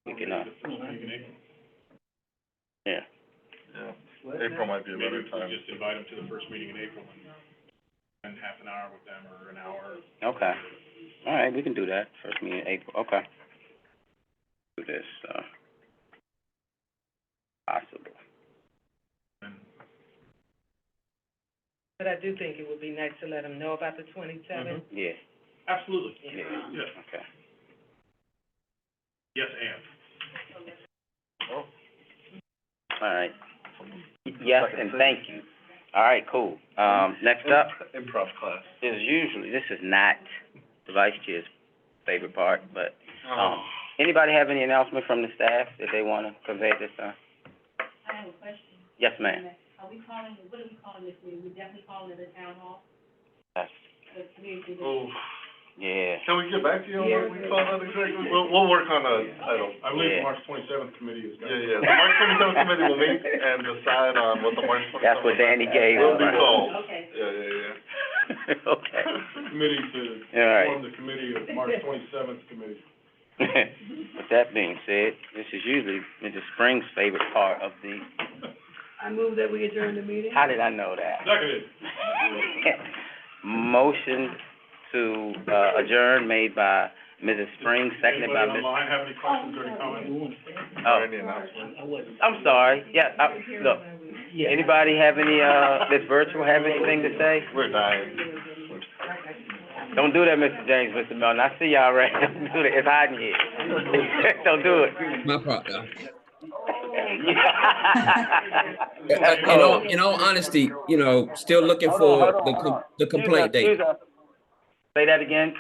S1: We can,
S7: The first meeting in April.
S1: yeah.
S2: yeah, April might be a better
S7: Maybe
S2: time.
S7: we just invite them to the first meeting in April and spend half an hour with them or an hour.
S1: Okay. All right, we can do that. First meeting in April. Okay. Do this, possible.
S5: But I do think it would be nice to let them know about the 27th.
S1: Yeah,
S7: Absolutely.
S1: yeah,
S7: Yes.
S1: okay.
S7: Yes, and.
S1: All right. Yes, and thank you. All right, cool. Next up
S2: Improv class.
S1: is usually, this is not the vice chair's favorite part, but, anybody have any announcement from the staff that they wanna convey at this time?
S12: I have a question.
S1: Yes, ma'am.
S12: Are we calling, what are we calling this meeting? We're definitely calling it a town hall,
S1: That's,
S12: the community.
S2: Oh,
S1: yeah.
S2: can we get back to you on what we call that exactly? We'll work on a title.
S7: I believe
S1: Yeah.
S7: the March 27th committee is.
S2: Yeah, the March 27th committee will meet and decide on what the March 27th.
S1: That's what Danny gave
S2: will
S1: us.
S2: be called.
S12: Okay.
S2: Yeah.
S1: Okay.
S7: Committee to
S1: All right.
S7: form the committee of March 27th committee.
S1: With that being said, this is usually Mrs. Spring's favorite part of the,
S8: I move that we adjourn the meeting.
S1: how did I know that?
S7: Seconded.
S1: Motion to, adjourn made by Mrs. Spring, seconded by
S7: Anybody
S1: Ms.
S7: online have any questions or any comments?
S1: Oh,
S2: Any announcements?
S6: I wasn't.
S1: I'm sorry, yeah, look,
S6: Yeah.
S1: anybody have any, that's virtual, have anything to say?
S2: We're dying.
S1: Don't do that, Mr. James, Mr. Melton, I see y'all right, don't do that, it's hot in here. Don't do it.
S9: My part, though.
S1: Oh.
S9: In all honesty, you know, still looking for the complaint date.
S1: Say that again?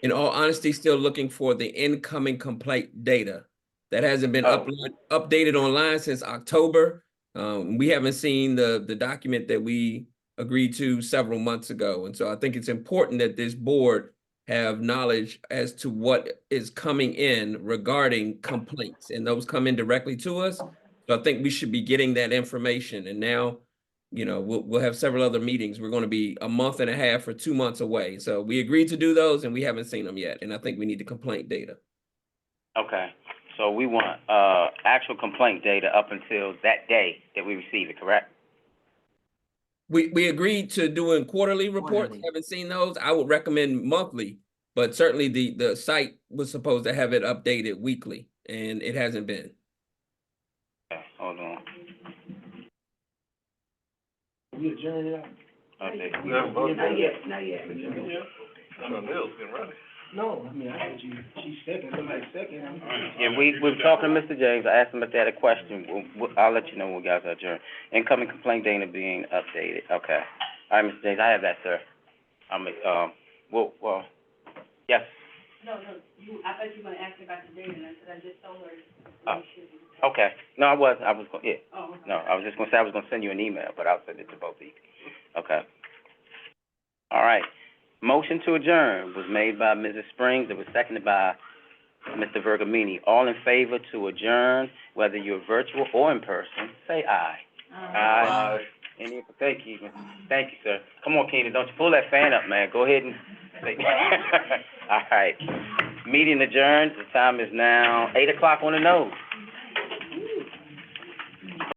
S9: In all honesty, still looking for the incoming complaint data. That hasn't been
S1: Oh.
S9: updated online since October. We haven't seen the document that we agreed to several months ago. And so I think it's important that this board have knowledge as to what is coming in regarding complaints, and those come in directly to us. So I think we should be getting that information. And now, you know, we'll have several other meetings. We're going to be a month and a half or 2 months away. So we agreed to do those and we haven't seen them yet. And I think we need the complaint data.
S1: Okay, so we want, actual complaint data up until that day that we receive it, correct?
S9: We agreed to doing quarterly reports.
S10: Quarterly.
S9: Haven't seen those. I would recommend monthly, but certainly the site was supposed to have it updated weekly, and it hasn't been.
S1: Okay, hold on.
S6: We adjourned it.
S1: Okay.
S2: We haven't voted.
S8: Not yet.
S2: I know Neil's getting ready.
S6: No, I mean, I heard you, she second, somebody second.
S1: Yeah, we've talking to Mr. James, I asked him if they had a question, I'll let you know when we guys adjourn. Incoming complaint data being updated, okay. All right, Mr. James, I have that, sir. Well, yes,
S12: No, I thought you were gonna ask me about the data, and I said I just told her.
S1: Oh. okay. No, I was gonna, yeah.
S12: Oh, okay.
S1: No, I was just gonna say I was gonna send you an email, but I'll send it to both of you. Okay. All right. Motion to adjourn was made by Mrs. Springs. It was seconded by Mr. Vergamini. All in favor to adjourn, whether you're virtual or in person, say aye. Aye. Any, thank you, sir. Come on, Keenan, don't you pull that fan up, man. Go ahead and say. All right. Meeting adjourned. The time is now 8:00 on the nose.